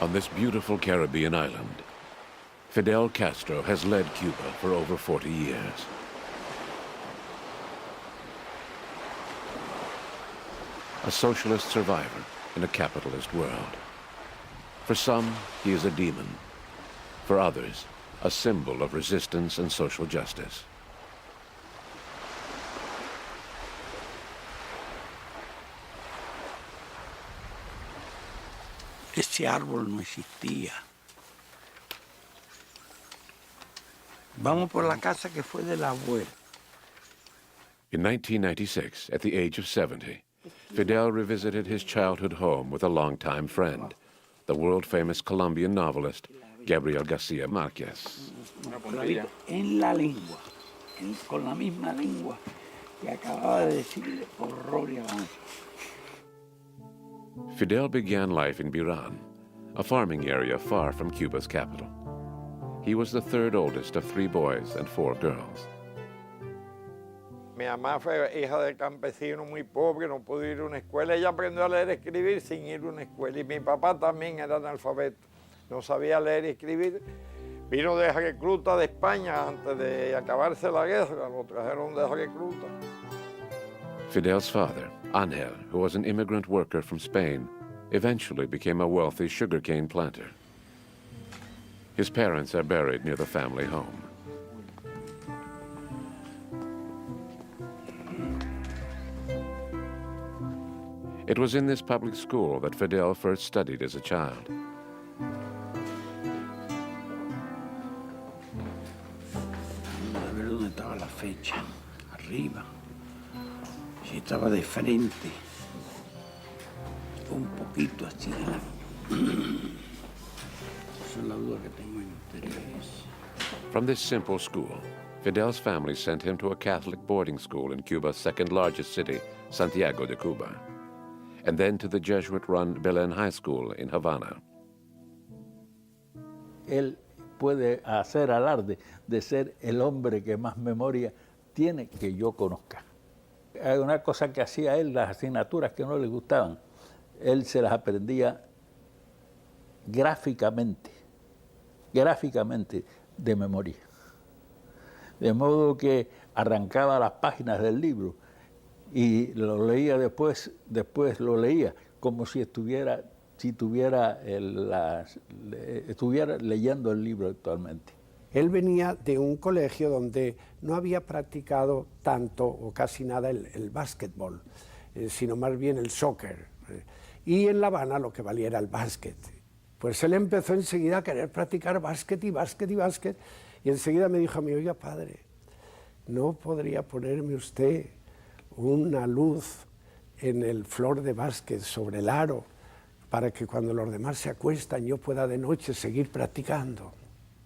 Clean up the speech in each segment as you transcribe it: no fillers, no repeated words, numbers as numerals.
On this beautiful Caribbean island, Fidel Castro has led Cuba for over 40 years. A socialist survivor in a capitalist world. For some, he is a demon. For others, a symbol of resistance and social justice. Ese árbol no existía. Vamos por la casa que fue del abuelo. In 1996, at the age of 70, Fidel revisited his childhood home with a longtime friend, the world-famous Colombian novelist, Gabriel García Márquez. En la lengua, con la misma lengua que acababa de decirle horror y avance. Fidel began life in Biran, a farming area far from Cuba's capital. He was the third oldest of 3 boys and 4 girls. Mi mamá fue hija de campesino muy pobre, no pudo ir a una escuela. Ella aprendió a leer y escribir sin ir a una escuela. Y mi papá también era analfabeto, no sabía leer y escribir. Vino de recluta de España antes de acabarse la guerra, lo trajeron de recluta. Fidel's father, Ángel, who was an immigrant worker from Spain, eventually became a wealthy sugarcane planter. His parents are buried near the family home. It was in this public school that Fidel first studied as a child. A ver dónde estaba la fecha. Arriba. Si estaba de frente. Un poquito así de la... Esa es la duda que tengo en interés. From this simple school, Fidel's family sent him to a Catholic boarding school in Cuba's second largest city, Santiago de Cuba, and then to the Jesuit-run Belén High School in Havana. Él puede hacer alarde de ser el hombre que más memoria tiene que yo conozca. Hay una cosa que hacía él, las asignaturas que no le gustaban, él se las aprendía gráficamente de memoria. De modo que arrancaba las páginas del libro y lo leía después lo leía como si estuviera leyendo el libro actualmente. Él venía de un colegio donde no había practicado tanto o casi nada el básquetbol, sino más bien el soccer. Y en La Habana lo que valía era el básquet. Pues él empezó enseguida a querer practicar básquet y enseguida me dijo a mí, oiga padre, ¿no podría ponerme usted una luz en el flor de básquet sobre el aro para que cuando los demás se acuestan yo pueda de noche seguir practicando?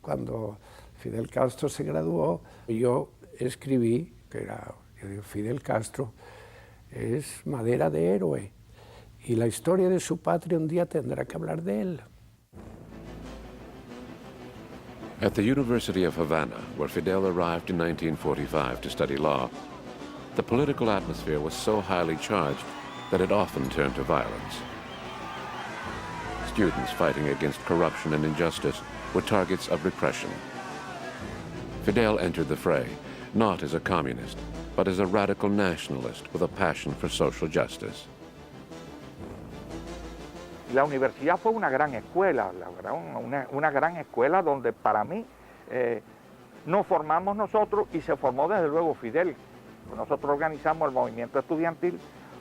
Cuando Fidel Castro se graduó, yo escribí, yo digo, Fidel Castro es madera de héroe y la historia de su patria un día tendrá que hablar de él. At the University of Havana, where Fidel arrived in 1945 to study law, the political atmosphere was so highly charged that it often turned to violence. Students fighting against corruption and injustice were targets of repression. Fidel entered the fray, not as a communist, but as a radical nationalist with a passion for social justice. La universidad fue una gran escuela, una gran escuela donde para mí nos formamos nosotros y se formó desde luego Fidel. Nosotros organizamos el movimiento estudiantil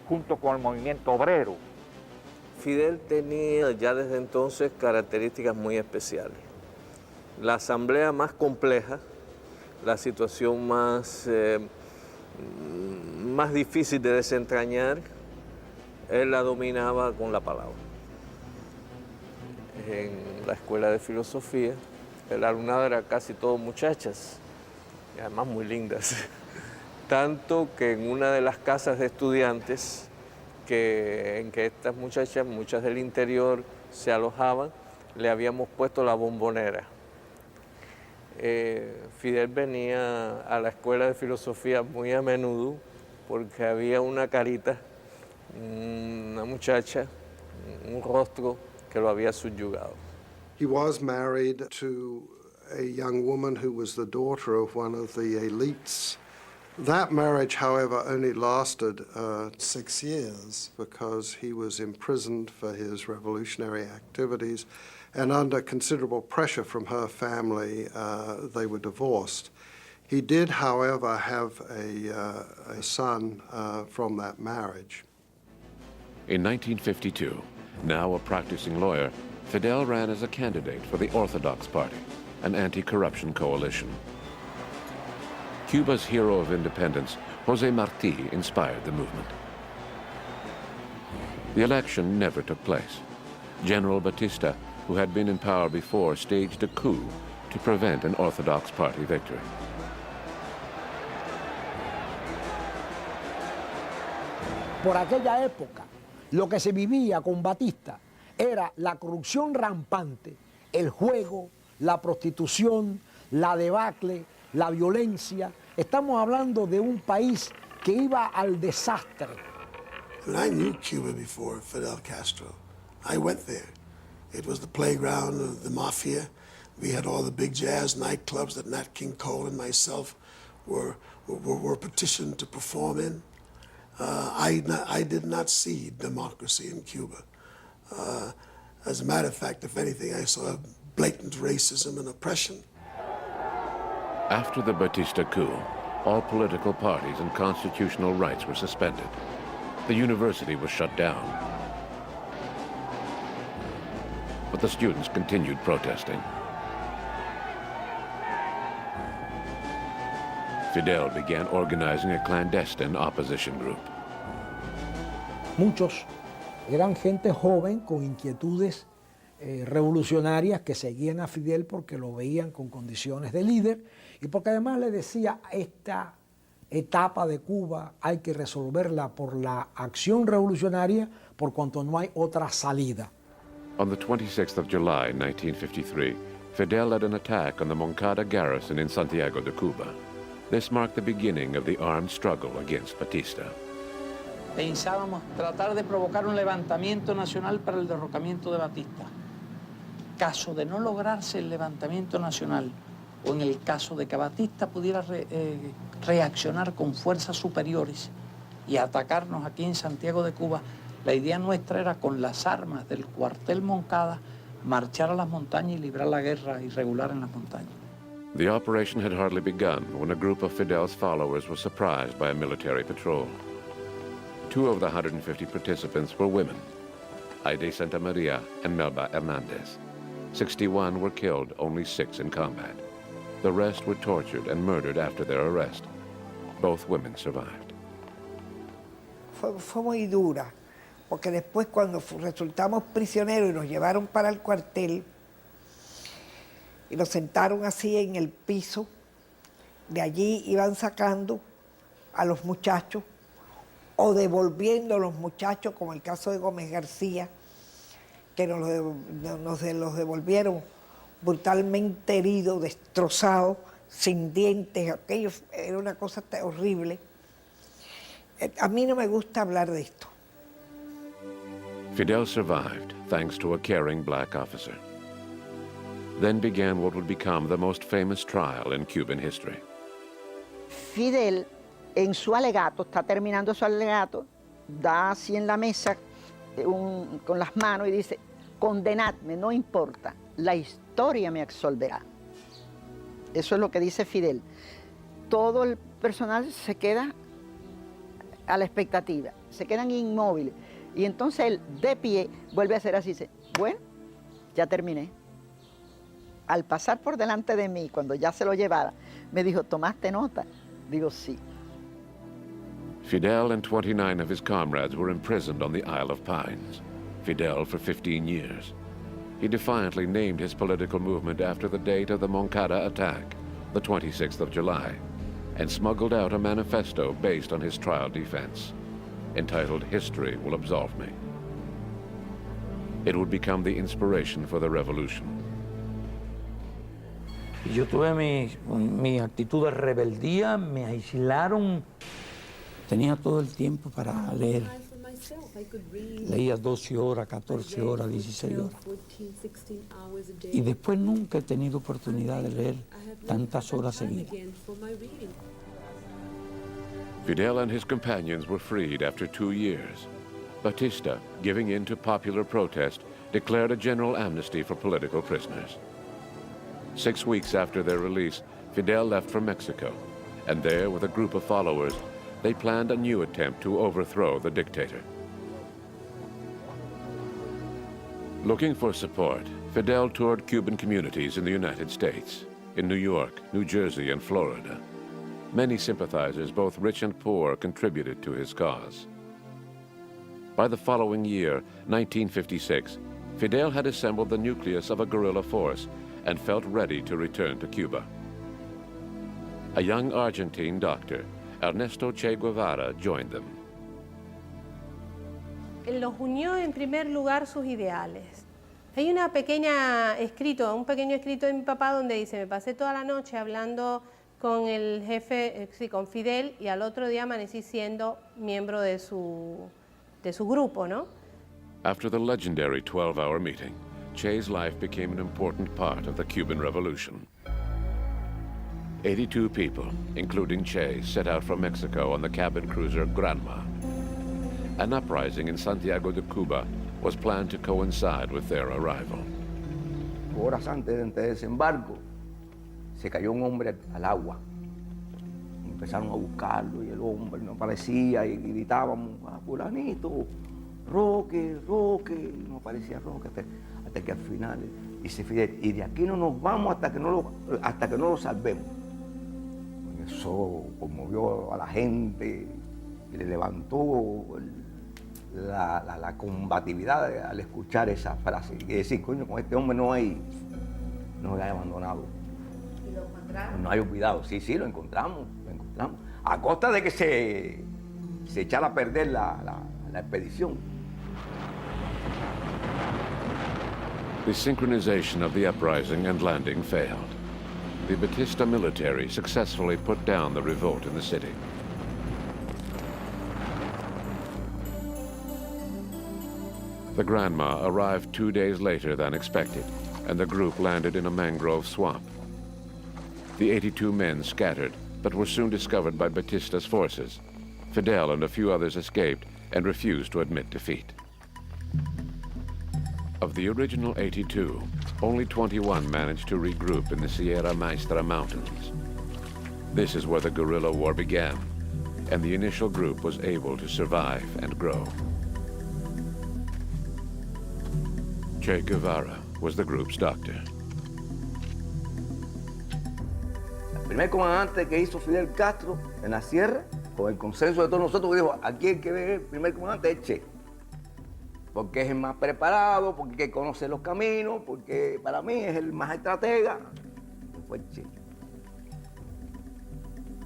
junto con el movimiento obrero. Fidel tenía ya desde entonces características muy especiales. La asamblea más compleja, la situación más difícil de desentrañar, él la dominaba con la palabra. En la escuela de filosofía, el alumnado era casi todo muchachas, y además muy lindas. Tanto que en una de las casas de estudiantes en que estas muchachas, muchas del interior, se alojaban, le habíamos puesto la bombonera. Fidel venía a la escuela de filosofía muy a menudo porque había una carita, una muchacha, un rostro que lo había subyugado. He was married to a young woman who was the daughter of one of the elites. That marriage, however, only lasted 6 years because he was imprisoned for his revolutionary activities, and under considerable pressure from her family, they were divorced. He did, however, have a son from that marriage. In 1952, now a practicing lawyer, Fidel ran as a candidate for the Orthodox Party, an anti-corruption coalition. Cuba's hero of independence, José Martí, inspired the movement. The election never took place. General Batista, who had been in power before, staged a coup to prevent an Orthodox Party victory. Por aquella época, lo que se vivía con Batista era la corrupción rampante, el juego, la prostitución, la debacle, la violencia. Estamos hablando de un país que iba al desastre. And I knew Cuba before Fidel Castro. I went there. It was the playground of the mafia. We had all the big jazz nightclubs that Nat King Cole and myself were petitioned to perform in. I did not see democracy in Cuba. As a matter of fact, if anything, I saw blatant racism and oppression. After the Batista coup, all political parties and constitutional rights were suspended. The university was shut down. But the students continued protesting. Fidel began organizing a clandestine opposition group. Muchos eran gente joven con inquietudes revolucionarias que seguían a Fidel porque lo veían con condiciones de líder y porque además le decía, esta etapa de Cuba hay que resolverla por la acción revolucionaria por cuanto no hay otra salida. On the 26th of July, 1953, Fidel led an attack on the Moncada garrison in Santiago de Cuba. This marked the beginning of the armed struggle against Batista. Pensábamos tratar de provocar un levantamiento nacional para el derrocamiento de Batista. Caso de no lograrse el levantamiento nacional, o en el caso de que Batista pudiera reaccionar con fuerzas superiores y atacarnos aquí en Santiago de Cuba, la idea nuestra era con las armas del cuartel Moncada marchar a las montañas y librar la guerra irregular en las montañas. The operation had hardly begun when a group of Fidel's followers was surprised by a military patrol. 2 of the 150 participants were women, Aide Santa Maria and Melba Hernandez. 61 were killed, only 6 in combat. The rest were tortured and murdered after their arrest. Both women survived. Fue muy dura, porque después cuando resultamos prisioneros y nos llevaron para el cuartel, y nos sentaron así en el piso, de allí iban sacando a los muchachos o devolviendo a los muchachos, como el caso de Gómez García, que nos los devolvieron brutalmente heridos, destrozados, sin dientes. Aquello era una cosa horrible. A mí no me gusta hablar de esto. Fidel survived thanks to a caring black officer. Then began what would become the most famous trial in Cuban history. Fidel, en su alegato, está terminando su alegato, da así en la mesa con las manos y dice, condenadme, no importa, la historia me absolverá. Eso es lo que dice Fidel. Todo el personal se queda a la expectativa, se quedan inmóviles. Y entonces él, de pie, vuelve a hacer así, dice, bueno, ya terminé. Al pasar por delante de mí, cuando ya se lo llevara, me dijo, ¿tomaste nota? Digo, sí. Fidel and 29 of his comrades were imprisoned on the Isle of Pines. Fidel for 15 years. He defiantly named his political movement after the date of the Moncada attack, the 26th of July, and smuggled out a manifesto based on his trial defense, entitled History Will Absolve Me. It would become the inspiration for the revolution. Yo tuve mi actitud de rebeldía, me aislaron. Tenía todo el tiempo para leer Leía 12 horas, 14 horas, 16 horas. Y después nunca he tenido oportunidad de leer tantas horas seguidas. Fidel and his companions were freed after 2 years. Batista, giving in to popular protest, declared a general amnesty for political prisoners. 6 weeks after their release, Fidel left for Mexico, and there, with a group of followers, they planned a new attempt to overthrow the dictator. Looking for support, Fidel toured Cuban communities in the United States, in New York, New Jersey, and Florida. Many sympathizers, both rich and poor, contributed to his cause. By the following year, 1956, Fidel had assembled the nucleus of a guerrilla force and felt ready to return to Cuba. A young Argentine doctor, Ernesto Che Guevara, joined them. Los unió en primer lugar sus ideales. Hay un pequeño escrito de mi papá donde dice: me pasé toda la noche hablando con el jefe, con Fidel, y al otro día amanecí siendo miembro de su grupo, ¿no? After the legendary 12-hour meeting, Che's life became an important part of the Cuban Revolution. 82 people, including Che, set out from Mexico on the cabin cruiser Granma. An uprising in Santiago de Cuba was planned to coincide with their arrival. Horas antes de desembarco, se cayó un hombre al agua. Empezaron a buscarlo y el hombre no aparecía y gritábamos: fulanito, Roque, Roque, y no aparecía Roque, hasta que al final dice Fidel: y de aquí no nos vamos hasta que no lo salvemos. Eso conmovió a la gente y le levantó la combatividad al escuchar esa frase y decir: coño, con este hombre no hay abandonado. ¿Y lo encontraron? No hay olvidado. Sí, lo encontramos. A costa de que se echara a perder la expedición. The synchronization of the uprising and landing failed. The Batista military successfully put down the revolt in the city. The Granma arrived 2 days later than expected, and the group landed in a mangrove swamp. The 82 men scattered, but were soon discovered by Batista's forces. Fidel and a few others escaped and refused to admit defeat. Of the original 82, only 21 managed to regroup in the Sierra Maestra Mountains. This is where the guerrilla war began, and the initial group was able to survive and grow. Che Guevara was the group's doctor. El primer comandante que hizo Fidel Castro en la sierra, con el consenso de todos nosotros, dijo: aquí el que ve el primer comandante es Che. Porque es el más preparado, porque conoce los caminos, porque para mí es el más estratega. Fue Che.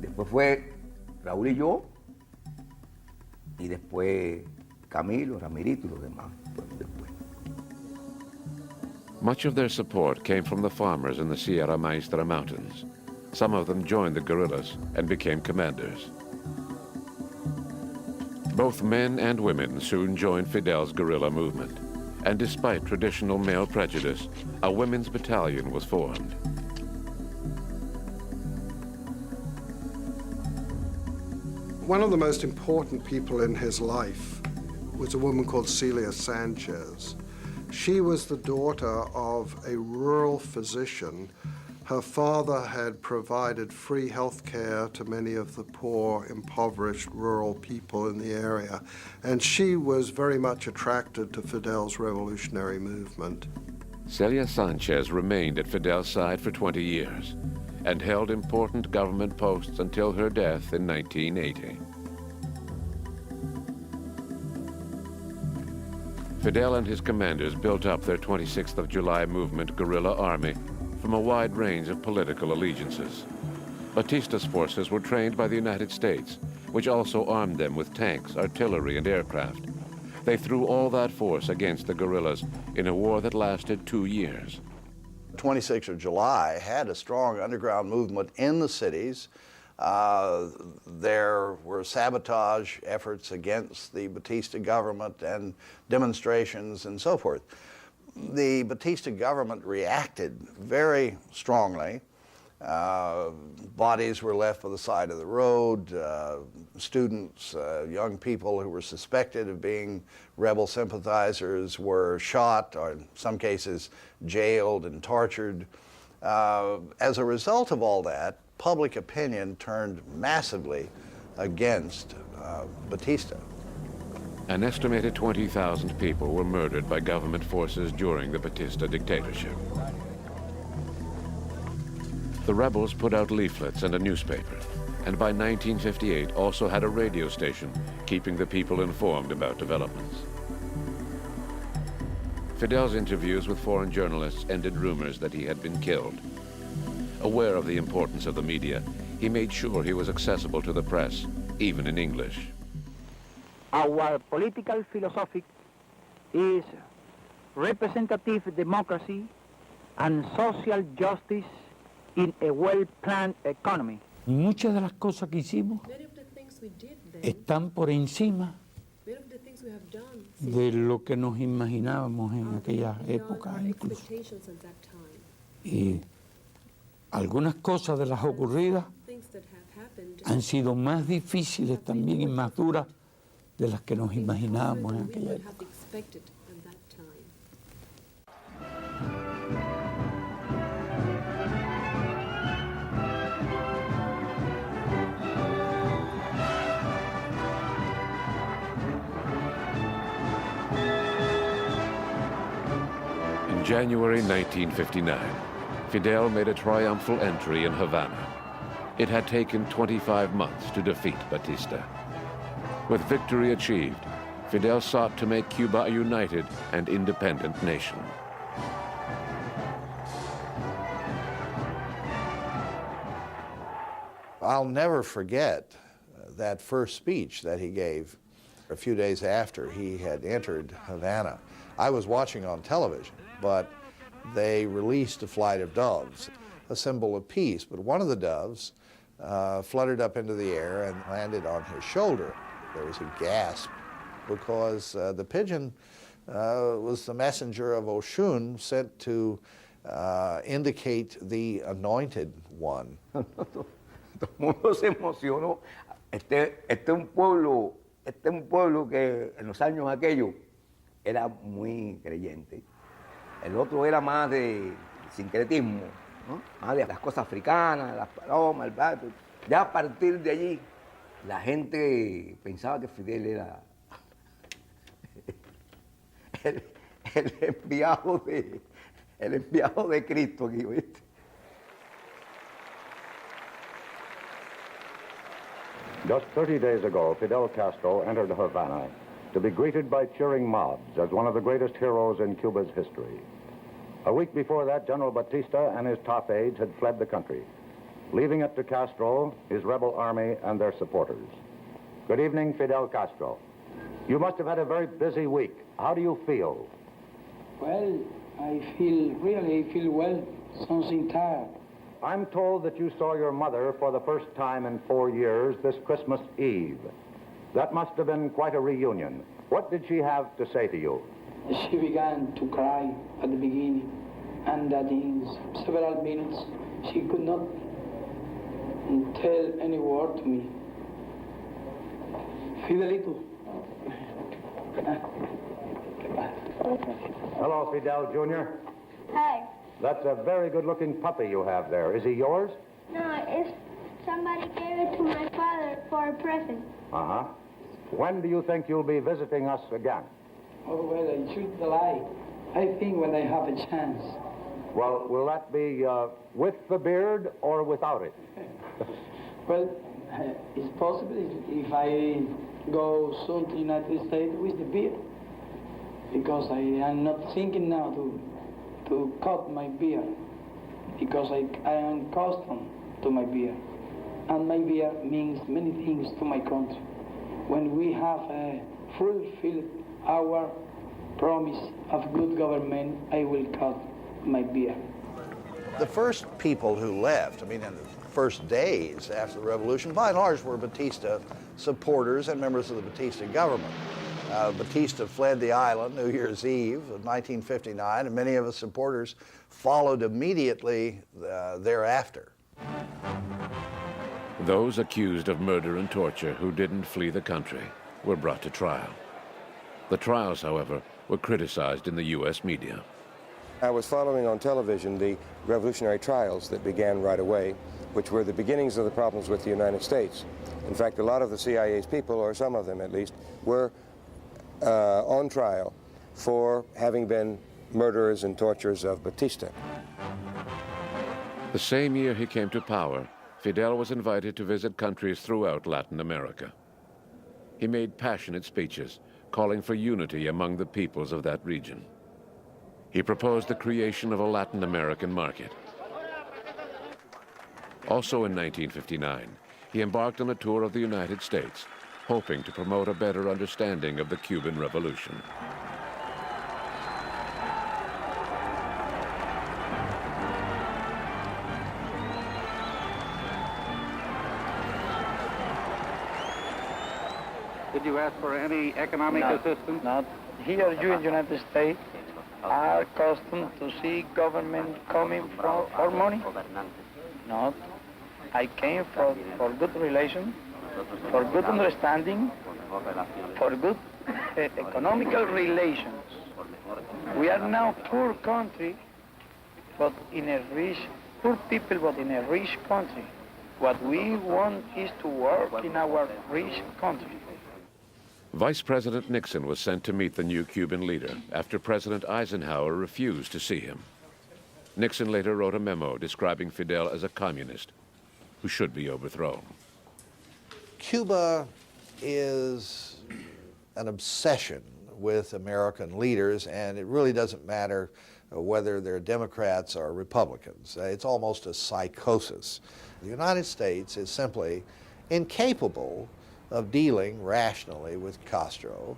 Después fue Raúl y yo, y después Camilo, Ramirito y los demás. Después. Much of their support came from the farmers in the Sierra Maestra Mountains. Some of them joined the guerrillas and became commanders. Both men and women soon joined Fidel's guerrilla movement, and despite traditional male prejudice, a women's battalion was formed. One of the most important people in his life was a woman called Celia Sanchez. She was the daughter of a rural physician. Her father had provided free health care to many of the poor, impoverished rural people in the area, and she was very much attracted to Fidel's revolutionary movement. Celia Sanchez remained at Fidel's side for 20 years and held important government posts until her death in 1980. Fidel and his commanders built up their 26th of July movement guerrilla army from a wide range of political allegiances. Batista's forces were trained by the United States, which also armed them with tanks, artillery, and aircraft. They threw all that force against the guerrillas in a war that lasted 2 years. 26th of July had a strong underground movement in the cities. There were sabotage efforts against the Batista government and demonstrations and so forth. The Batista government reacted very strongly. Bodies were left by the side of the road. Students, young people who were suspected of being rebel sympathizers were shot, or in some cases jailed and tortured. As a result of all that, public opinion turned massively against Batista. An estimated 20,000 people were murdered by government forces during the Batista dictatorship. The rebels put out leaflets and a newspaper, and by 1958 also had a radio station keeping the people informed about developments. Fidel's interviews with foreign journalists ended rumors that he had been killed. Aware of the importance of the media, he made sure he was accessible to the press, even in English. Our political philosophy is representative democracy and social justice in a well-planned economy. Muchas de las cosas que hicimos están por encima de lo que nos imaginábamos en aquella época incluso. Y algunas cosas de las ocurridas han sido más difíciles también y más duras de las que nos imaginábamos en aquella época. In January 1959, Fidel made a triumphal entry in Havana. It had taken 25 months to defeat Batista. With victory achieved, Fidel sought to make Cuba a united and independent nation. I'll never forget that first speech that he gave a few days after he had entered Havana. I was watching on television, but they released a flight of doves, a symbol of peace. But one of the doves fluttered up into the air and landed on his shoulder. There was a gasp because the pigeon was the messenger of Oshun sent to indicate the anointed one. Todo el mundo se emocionó. Este es un pueblo que en los años aquellos era muy creyente. El otro era más de sincretismo, ¿no? Más de las cosas africanas, las palomas, el pato. Ya a partir de allí, la gente pensaba que Fidel era el enviado de Cristo aquí, ¿viste? Just 30 days ago, Fidel Castro entered Havana to be greeted by cheering mobs as one of the greatest heroes in Cuba's history. A week before that, General Batista and his top aides had fled the country, leaving it to Castro, his rebel army, and their supporters. Good evening, Fidel Castro. You must have had a very busy week. How do you feel? Well, I feel well, something tired. I'm told that you saw your mother for the first time in 4 years this Christmas Eve. That must have been quite a reunion. What did she have to say to you? She began to cry at the beginning, and that in several minutes she could not tell any word to me. Fidelito. Hello, Fidel Jr. Hi. That's a very good-looking puppy you have there. Is he yours? No, it's somebody gave it to my father for a present. Uh-huh. When do you think you'll be visiting us again? Oh, well, I should lie. I think when I have a chance. Well, will that be with the beard or without it? Well, it's possible if I go soon to the United States with the beard. Because I am not thinking now to cut my beard. Because I am accustomed to my beard. And my beard means many things to my country. When we have fulfilled our promise of good government, I will cut my beard. The first people who left, I mean, first days after the revolution, by and large, were Batista supporters and members of the Batista government. Batista fled the island New Year's Eve of 1959, and many of his supporters followed immediately thereafter. Those accused of murder and torture who didn't flee the country were brought to trial. The trials, however, were criticized in the U.S. media. I was following on television the revolutionary trials that began right away, which were the beginnings of the problems with the United States. In fact, a lot of the CIA's people, or some of them at least, were on trial for having been murderers and torturers of Batista. The same year he came to power, Fidel was invited to visit countries throughout Latin America. He made passionate speeches calling for unity among the peoples of that region. He proposed the creation of a Latin American market. Also in 1959, he embarked on a tour of the United States, hoping to promote a better understanding of the Cuban Revolution. Did you ask for any economic assistance? Not here. You in the United States are accustomed to see government coming for money. Not. I came for good relations, for good understanding, for good economical relations. We are now poor country, but in a rich, poor people, but in a rich country. What we want is to work in our rich country. Vice President Nixon was sent to meet the new Cuban leader after President Eisenhower refused to see him. Nixon later wrote a memo describing Fidel as a communist who should be overthrown. Cuba is an obsession with American leaders, and it really doesn't matter whether they're Democrats or Republicans. It's almost a psychosis. The United States is simply incapable of dealing rationally with Castro.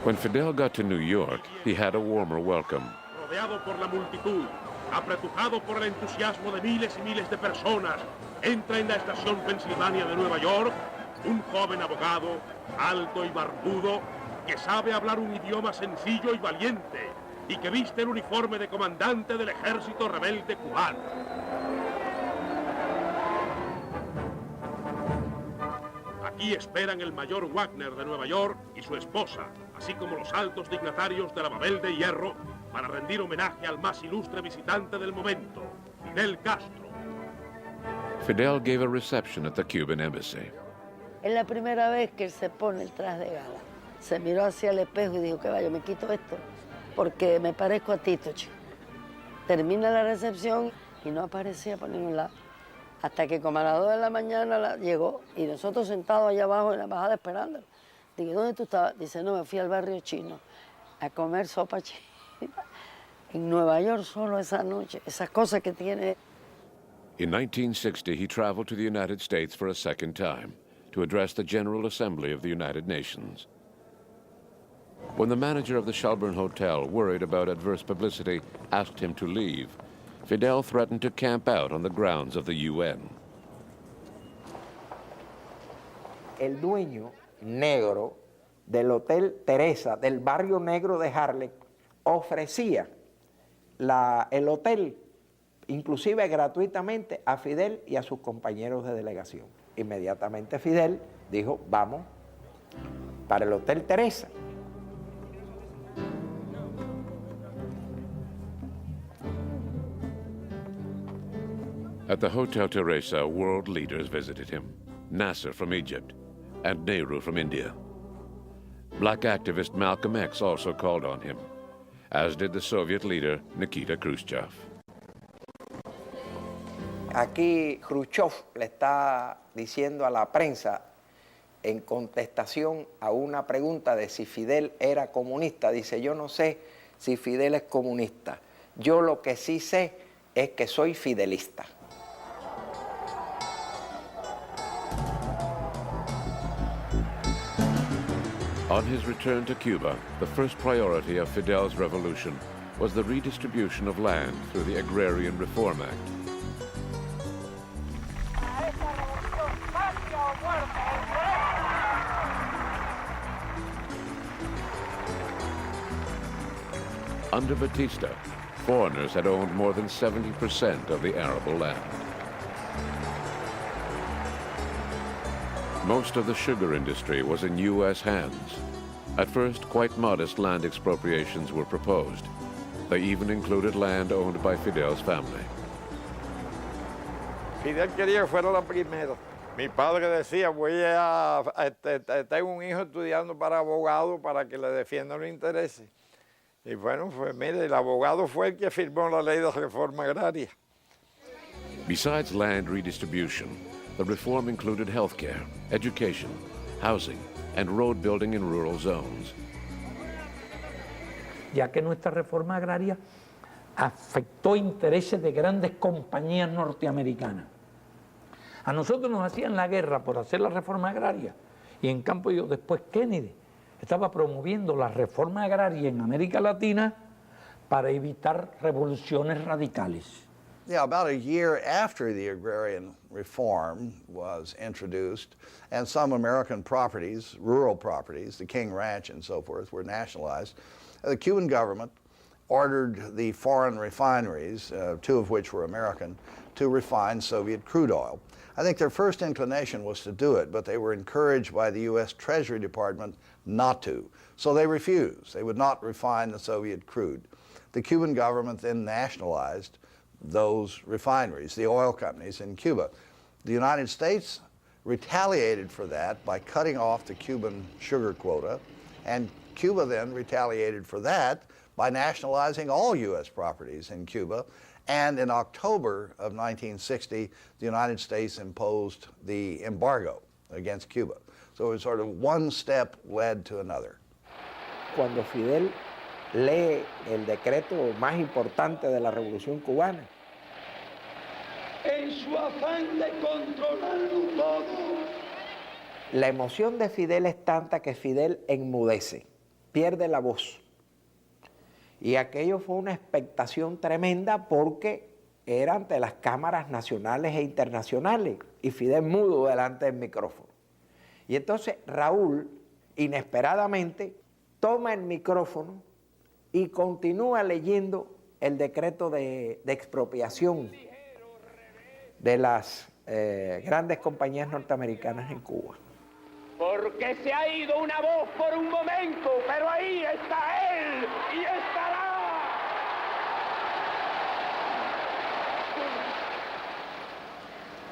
When Fidel got to New York, he had a warmer welcome. Rodeado por la multitud, apretujado por el entusiasmo de miles y miles de personas, entra en la estación Pensilvania de Nueva York un joven abogado, alto y barbudo, que sabe hablar un idioma sencillo y valiente, y que viste el uniforme de comandante del ejército rebelde cubano. Aquí esperan el mayor Wagner de Nueva York y su esposa, así como los altos dignatarios de la Babel de Hierro, para rendir homenaje al más ilustre visitante del momento, Fidel Castro. Fidel gave a reception at the Cuban embassy. Es la primera vez que él se pone el traje de gala. Se miró hacia el espejo y dijo, que vaya, me quito esto, porque me parezco a Tito, chico. Termina la recepción y no aparecía por ningún lado. Hasta que como a las 2 de la mañana llegó y nosotros sentados allá abajo en la embajada esperándolo. Digo, ¿dónde tú estabas? Dice, no, me fui al barrio chino a comer sopa china. En Nueva York solo esa noche, esas cosas que tiene. In 1960, he traveled to the United States for a second time to address the General Assembly of the United Nations. When the manager of the Shelburne Hotel, worried about adverse publicity, asked him to leave, Fidel threatened to camp out on the grounds of the UN. El dueño negro del Hotel Teresa, del barrio negro de Harlem, ofrecía el hotel, inclusive gratuitamente, a Fidel y a sus compañeros de delegación. Inmediatamente Fidel dijo, vamos para el Hotel Teresa. At the Hotel Teresa, world leaders visited him. Nasser from Egypt and Nehru from India. Black activist Malcolm X also called on him, as did the Soviet leader Nikita Khrushchev. Aquí Khrushchev le está diciendo a la prensa, en contestación a una pregunta de si Fidel era comunista, dice, yo no sé si Fidel es comunista, yo lo que sí sé es que soy fidelista. On his return to Cuba, the first priority of Fidel's revolution was the redistribution of land through the Agrarian Reform Act. Under Batista, foreigners had owned more than 70% of the arable land. Most of the sugar industry was in U.S. hands. At first, quite modest land expropriations were proposed. They even included land owned by Fidel's family. Fidel quería que fuera la primera. Mi padre decía, tengo un hijo estudiando para abogado para que le defienda los intereses. Y bueno, pues mire, el abogado fue el que firmó la ley de reforma agraria. Besides land redistribution, the reform included health care, education, housing, and road building in rural zones. Ya que nuestra reforma agraria afectó intereses de grandes compañías norteamericanas. A nosotros nos hacían la guerra por hacer la reforma agraria y en cambio después Kennedy estaba promoviendo la reforma agraria en América Latina para evitar revoluciones radicales. Yeah, about a year after the agrarian reform was introduced, and some American properties, rural properties, the King Ranch and so forth, were nationalized, the Cuban government ordered the foreign refineries, two of which were American, to refine Soviet crude oil. I think their first inclination was to do it, but they were encouraged by the U.S. Treasury Department not to. So they refused. They would not refine the Soviet crude. The Cuban government then nationalized those refineries, the oil companies in Cuba. The United States retaliated for that by cutting off the Cuban sugar quota, and Cuba then retaliated for that by nationalizing all U.S. properties in Cuba. And in October of 1960, the United States imposed the embargo against Cuba. So it was sort of one step led to another. Cuando Fidel lee el decreto más importante de la Revolución Cubana, en su afán de controlarlo todo, la emoción de Fidel es tanta que Fidel enmudece, pierde la voz. Y aquello fue una expectación tremenda porque era ante las cámaras nacionales e internacionales y Fidel mudo delante del micrófono. Y entonces Raúl, inesperadamente, toma el micrófono y continúa leyendo el decreto de expropiación de las grandes compañías norteamericanas en Cuba. Porque se ha ido una voz por un momento, pero ahí está él y estará.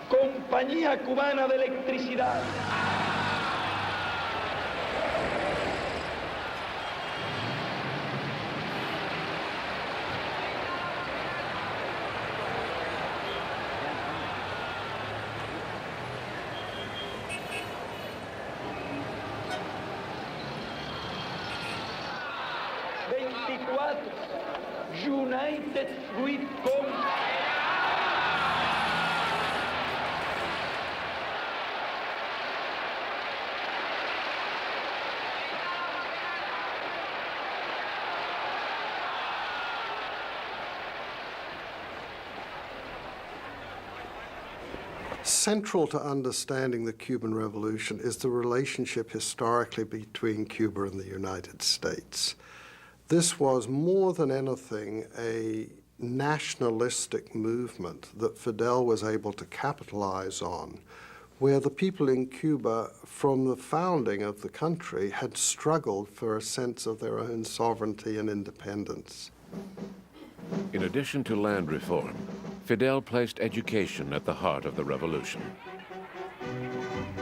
Compañía Cubana de Electricidad. United Fruit Company. Central to understanding the Cuban Revolution is the relationship historically between Cuba and the United States. This was more than anything a nationalistic movement that Fidel was able to capitalize on, where the people in Cuba from the founding of the country had struggled for a sense of their own sovereignty and independence. In addition to land reform, Fidel placed education at the heart of the revolution.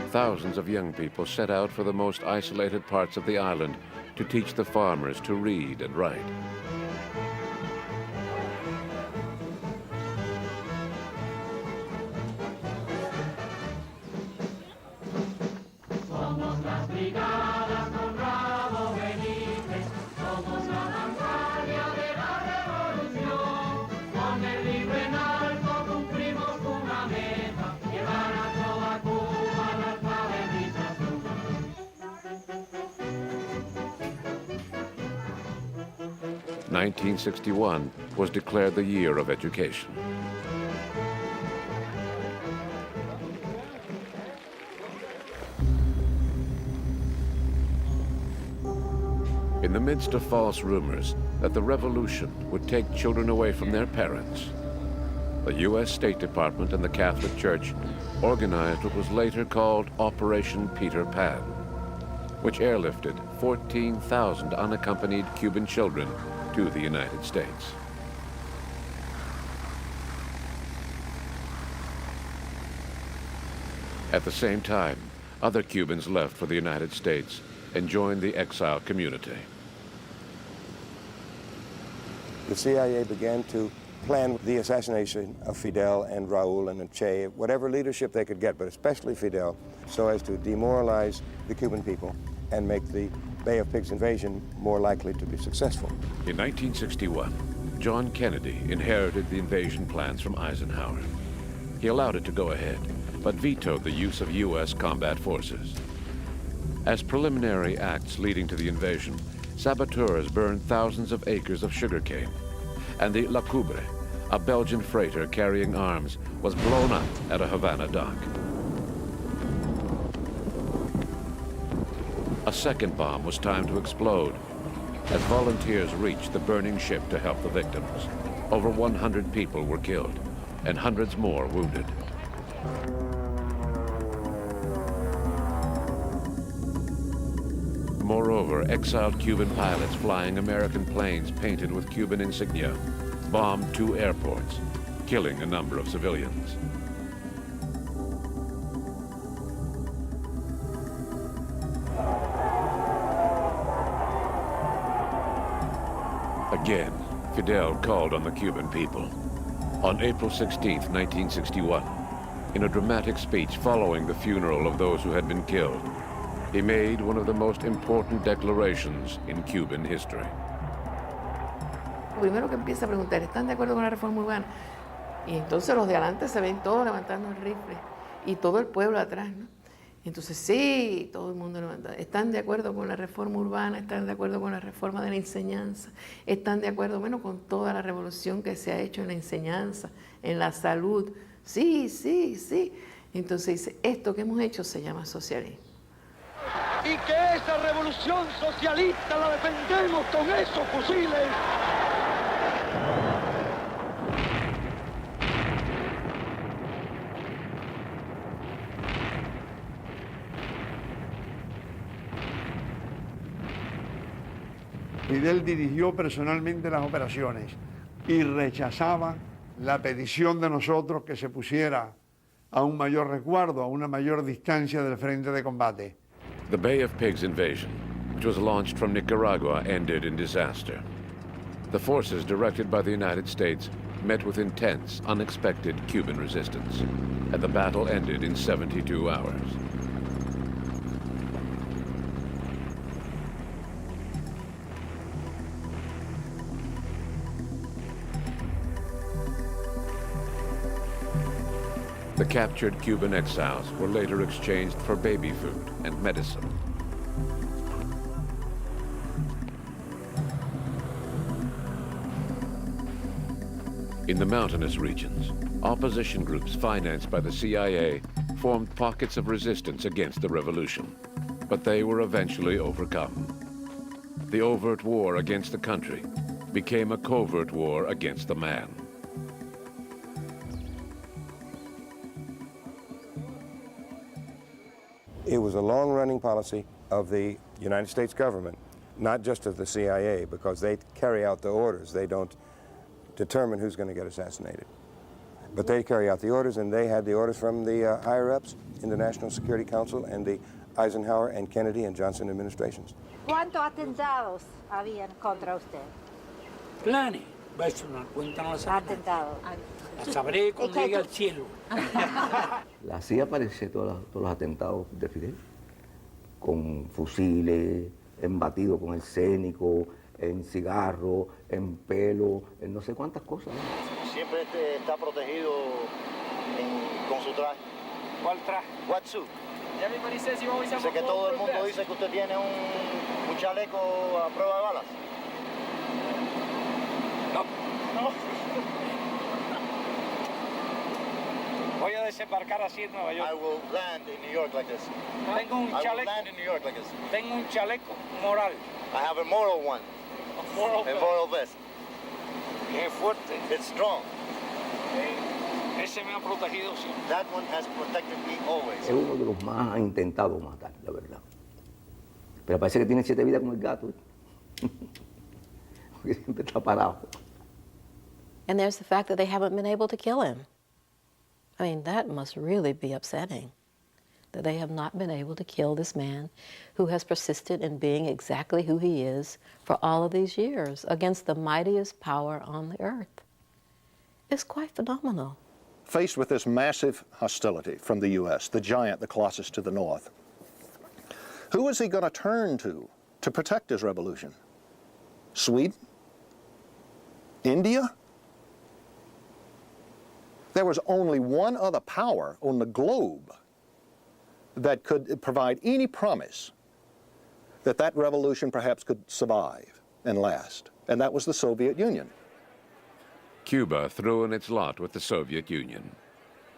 Thousands of young people set out for the most isolated parts of the island to teach the farmers to read and write. 1961 was declared the year of education. In the midst of false rumors that the revolution would take children away from their parents, the U.S. State Department and the Catholic Church organized what was later called Operation Peter Pan, which airlifted 14,000 unaccompanied Cuban children to the United States. At the same time, other Cubans left for the United States and joined the exile community. The CIA began to plan the assassination of Fidel and Raul and Che, whatever leadership they could get, but especially Fidel, so as to demoralize the Cuban people and make the Bay of Pigs invasion more likely to be successful. In 1961, John Kennedy inherited the invasion plans from Eisenhower. He allowed it to go ahead, but vetoed the use of U.S. combat forces. As preliminary acts leading to the invasion, saboteurs burned thousands of acres of sugarcane, and the La Coubre, a Belgian freighter carrying arms, was blown up at a Havana dock. A second bomb was timed to explode as volunteers reached the burning ship to help the victims. Over 100 people were killed and hundreds more wounded. Moreover, exiled Cuban pilots flying American planes painted with Cuban insignia bombed 2 airports, killing a number of civilians. Again, Fidel called on the Cuban people. On April 16, 1961, in a dramatic speech following the funeral of those who had been killed, he made one of the most important declarations in Cuban history. Primero que empieza a preguntar, ¿están de acuerdo con la reforma urbana? Y entonces los de adelante se ven todos levantando el rifle y todo el pueblo atrás, ¿no? Entonces sí, todo el mundo levanta. ¿Están de acuerdo con la reforma urbana? ¿Están de acuerdo con la reforma de la enseñanza? ¿Están de acuerdo, bueno, con toda la revolución que se ha hecho en la enseñanza, en la salud? Sí, sí, sí. Entonces dice, esto que hemos hecho se llama socialismo. Y que esa revolución socialista la defendemos con esos fusiles. Fidel dirigió personalmente las operaciones y rechazaba la petición de nosotros que se pusiera a un mayor resguardo, a una mayor distancia del frente de combate. The Bay of Pigs invasion, which was launched from Nicaragua, ended in disaster. The forces directed by the United States met with intense, unexpected Cuban resistance, and the battle ended in 72 hours. The captured Cuban exiles were later exchanged for baby food and medicine. In the mountainous regions, opposition groups financed by the CIA formed pockets of resistance against the revolution, but they were eventually overcome. The overt war against the country became a covert war against the man. It was a long-running policy of the United States government, not just of the CIA, because they carry out the orders. They don't determine who's going to get assassinated. But they carry out the orders, and they had the orders from the higher-ups in the National Security Council and the Eisenhower and Kennedy and Johnson administrations. ¿Cuántos atentados habían contra usted? Planes. Eso no cuentan los atentados. La sabré cuando llegue al cielo. La CIA aparece todos los atentados de Fidel, con fusiles, embatidos con arsénico, en cigarro, en pelo, en no sé cuántas cosas. Siempre está protegido con su traje. ¿Cuál traje? Wetsuit. Sé que todo el mundo dice que usted tiene un chaleco a prueba de balas. No. Voy a desembarcar así en Nueva York. I will land in New York like this. Tengo un I will chaleco. land in New York like this. Tengo un chaleco moral. I have a moral one. A moral vest. Qué fuerte. It's strong. Ese me ha protegido siempre. That one has protected me always. Es uno de los más han intentado matar, la verdad. Pero parece que tiene 7 vidas como el gato. Porque siempre está parado. And there's the fact that they haven't been able to kill him. I mean, that must really be upsetting, that they have not been able to kill this man who has persisted in being exactly who he is for all of these years against the mightiest power on the earth. It's quite phenomenal. Faced with this massive hostility from the U.S., the giant, the Colossus to the north, who is he going to turn to protect his revolution? Sweden? India? There was only one other power on the globe that could provide any promise that that revolution perhaps could survive and last, and that was the Soviet Union. Cuba threw in its lot with the Soviet Union.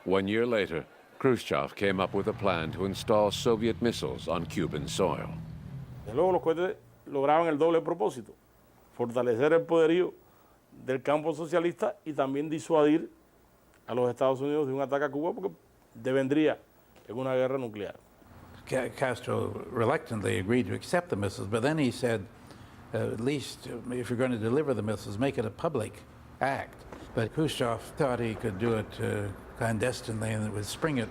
1 year later, Khrushchev came up with a plan to install Soviet missiles on Cuban soil. Luego los cohetes lograban el doble propósito, fortalecer el poderío del campo socialista y también disuadir a los Estados Unidos de un ataque a Cuba porque devendría en una guerra nuclear. Castro reluctantly agreed to accept the missiles, but then he said, at least if you're going to deliver the missiles, make it a public act. But Khrushchev thought he could do it clandestinely and it would spring it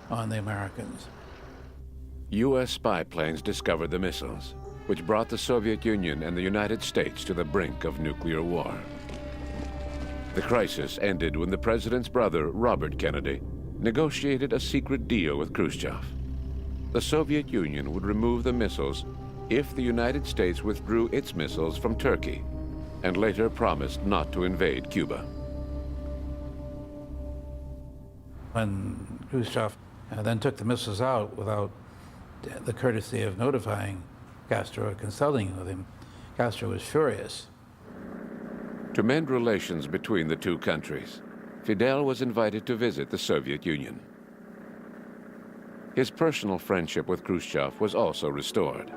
on the Americans. U.S. spy planes discovered the missiles, which brought the Soviet Union and the United States to the brink of nuclear war. The crisis ended when the president's brother, Robert Kennedy, negotiated a secret deal with Khrushchev. The Soviet Union would remove the missiles if the United States withdrew its missiles from Turkey, and later promised not to invade Cuba. When Khrushchev then took the missiles out without the courtesy of notifying Castro or consulting with him, Castro was furious. To mend relations between the two countries, Fidel was invited to visit the Soviet Union. His personal friendship with Khrushchev was also restored.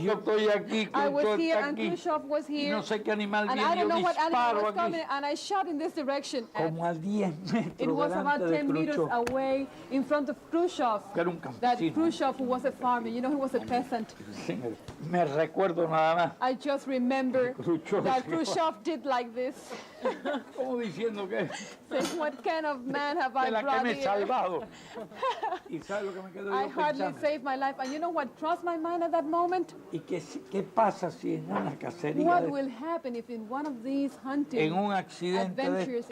Yo estoy aquí, I was Khrushchev here está and aquí. Khrushchev was here. No sé qué animal And viene, I don't yo know what animal disparo was aquí. coming, and I shot in this direction. Como a 10 metros It was about delante de 10 meters Khrushchev. away in front of Khrushchev. Que era un That campesino. Khrushchev who was a farmer, you know, he was a peasant. Sí, me recuerdo nada más. I just remember Khrushchev that se- Khrushchev did like this. Como diciendo que, Saying, what kind of man have I de la que brought me he here? salvado. ¿Y sabe lo que me quedo I yo hardly pensando? saved my life. And you know what crossed my mind at that moment? ¿Y qué pasa si en una cacería, What de- will happen if in one of these hunting en un accidente de- adventures,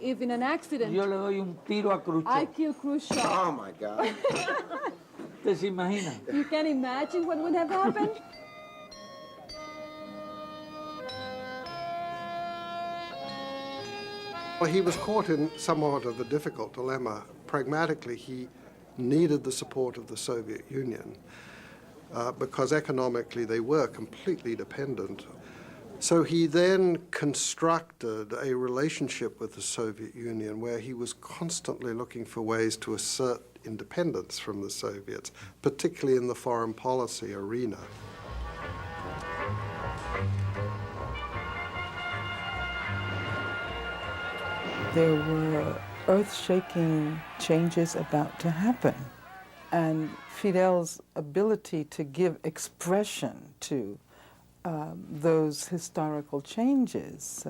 if in an accident, yo le doy un tiro a I Khrushchev? kill Khrushchev? Oh my God. ¿Usted se imagina? You can imagine what would have happened? Well, he was caught in somewhat of a difficult dilemma. Pragmatically, he needed the support of the Soviet Union because economically they were completely dependent. So he then constructed a relationship with the Soviet Union where he was constantly looking for ways to assert independence from the Soviets, particularly in the foreign policy arena. There were earth-shaking changes about to happen. And Fidel's ability to give expression to those historical changes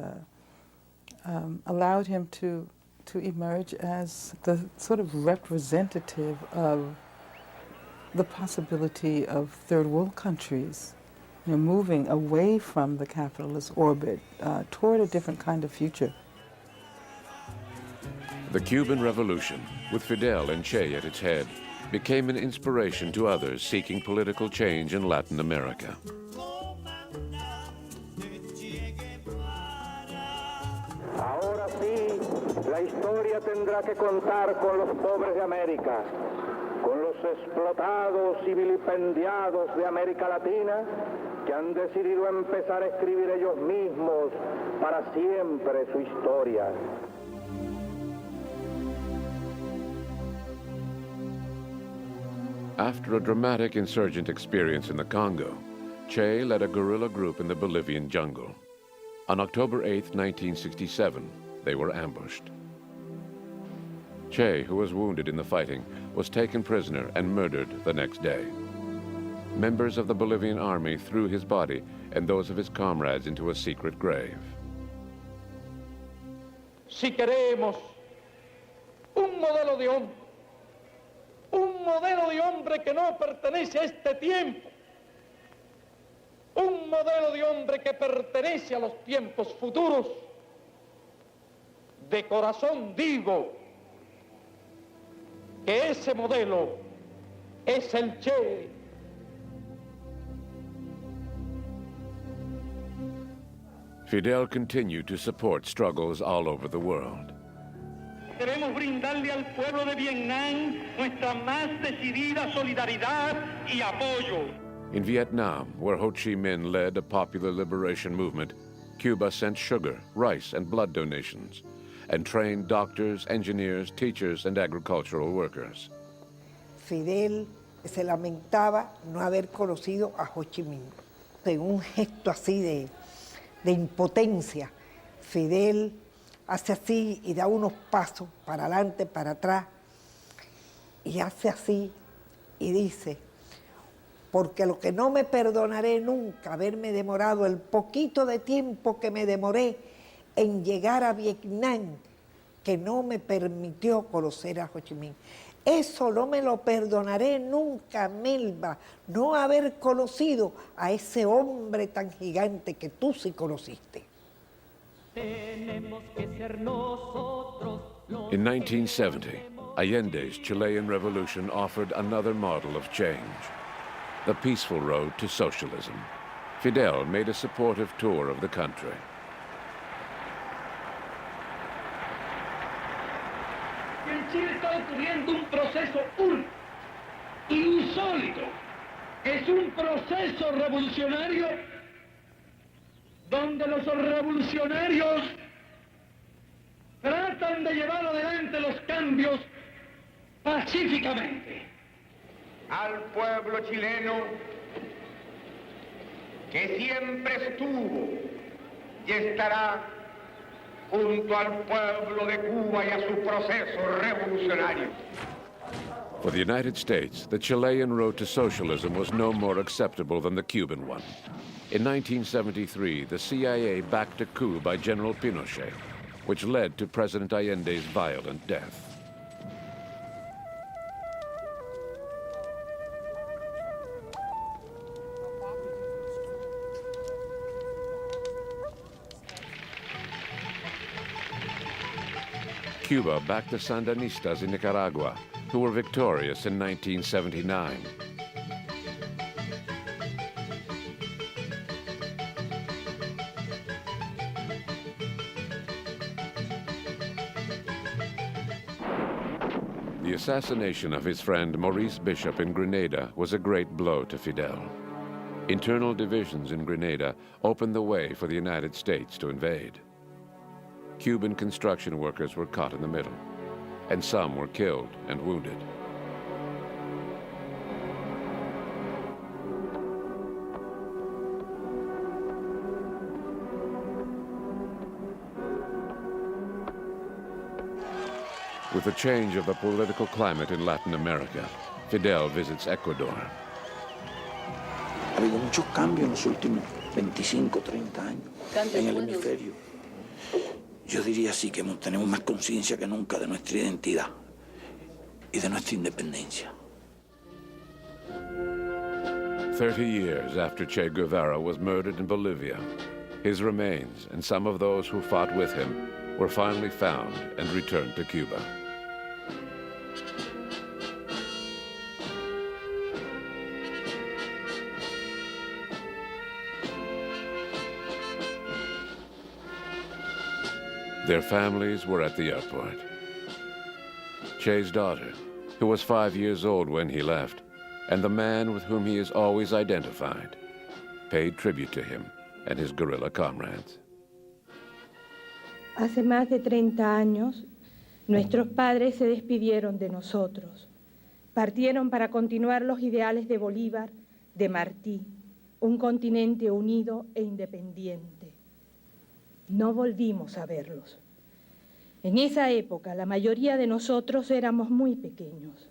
allowed him to emerge as the sort of representative of the possibility of third world countries, you know, moving away from the capitalist orbit toward a different kind of future. The Cuban Revolution, with Fidel and Che at its head, became an inspiration to others seeking political change in Latin America. Ahora sí, la historia tendrá que contar con los pobres de América, con los explotados y vilipendiados de América Latina que han decidido empezar a escribir ellos mismos para siempre su historia. After a dramatic insurgent experience in the Congo, Che led a guerrilla group in the Bolivian jungle. On October 8, 1967, they were ambushed. Che, who was wounded in the fighting, was taken prisoner and murdered the next day. Members of the Bolivian army threw his body and those of his comrades into a secret grave. Si queremos un modelo de hombre que no pertenece a este tiempo, un modelo de hombre que pertenece a los tiempos futuros, de corazón digo que ese modelo es el Che. Fidel continued to support struggles all over the world. Queremos brindarle al pueblo de Vietnam nuestra más decidida solidaridad y apoyo. In Vietnam, where Ho Chi Minh led a popular liberation movement, Cuba sent sugar, rice, and blood donations, and trained doctors, engineers, teachers, and agricultural workers. Fidel se lamentaba no haber conocido a Ho Chi Minh. En un gesto así de impotencia, Fidel hace así y da unos pasos para adelante, para atrás, y hace así y dice: porque lo que no me perdonaré nunca haberme demorado el poquito de tiempo que me demoré en llegar a Vietnam, que no me permitió conocer a Ho Chi Minh. Eso no me lo perdonaré nunca, Melba, no haber conocido a ese hombre tan gigante que tú sí conociste. In 1970, Allende's Chilean revolution offered another model of change, the peaceful road to socialism. Fidel made a supportive tour of the country. En Chile está ocurriendo un proceso único, insólito. Es un proceso revolucionario donde los revolucionarios tratan de llevar adelante los cambios pacíficamente. Al pueblo chileno que siempre estuvo y estará junto al pueblo de Cuba y a su proceso revolucionario. For the United States, the Chilean road to socialism was no more acceptable than the Cuban one. In 1973, the CIA backed a coup by General Pinochet, which led to President Allende's violent death. Cuba backed the Sandinistas in Nicaragua, who were victorious in 1979. The assassination of his friend Maurice Bishop in Grenada was a great blow to Fidel. Internal divisions in Grenada opened the way for the United States to invade. Cuban construction workers were caught in the middle, and some were killed and wounded. With the change of the political climate in Latin America, Fidel visits Ecuador. Ha habido muchos cambios en los últimos 25, 30 años en el hemisferio. Yo diría sí que tenemos más conciencia que nunca de nuestra identidad y de nuestra independencia. 30 years after Che Guevara was murdered in Bolivia, his remains and some of those who fought with him were finally found and returned to Cuba. Their families were at the airport. Che's daughter, who was 5 years old when he left, and the man with whom he is always identified, paid tribute to him and his guerrilla comrades. Hace más de 30 años, nuestros padres se despidieron de nosotros. Partieron para continuar los ideales de Bolívar, de Martí, un continente unido e independiente. No volvimos a verlos. En esa época, la mayoría de nosotros éramos muy pequeños.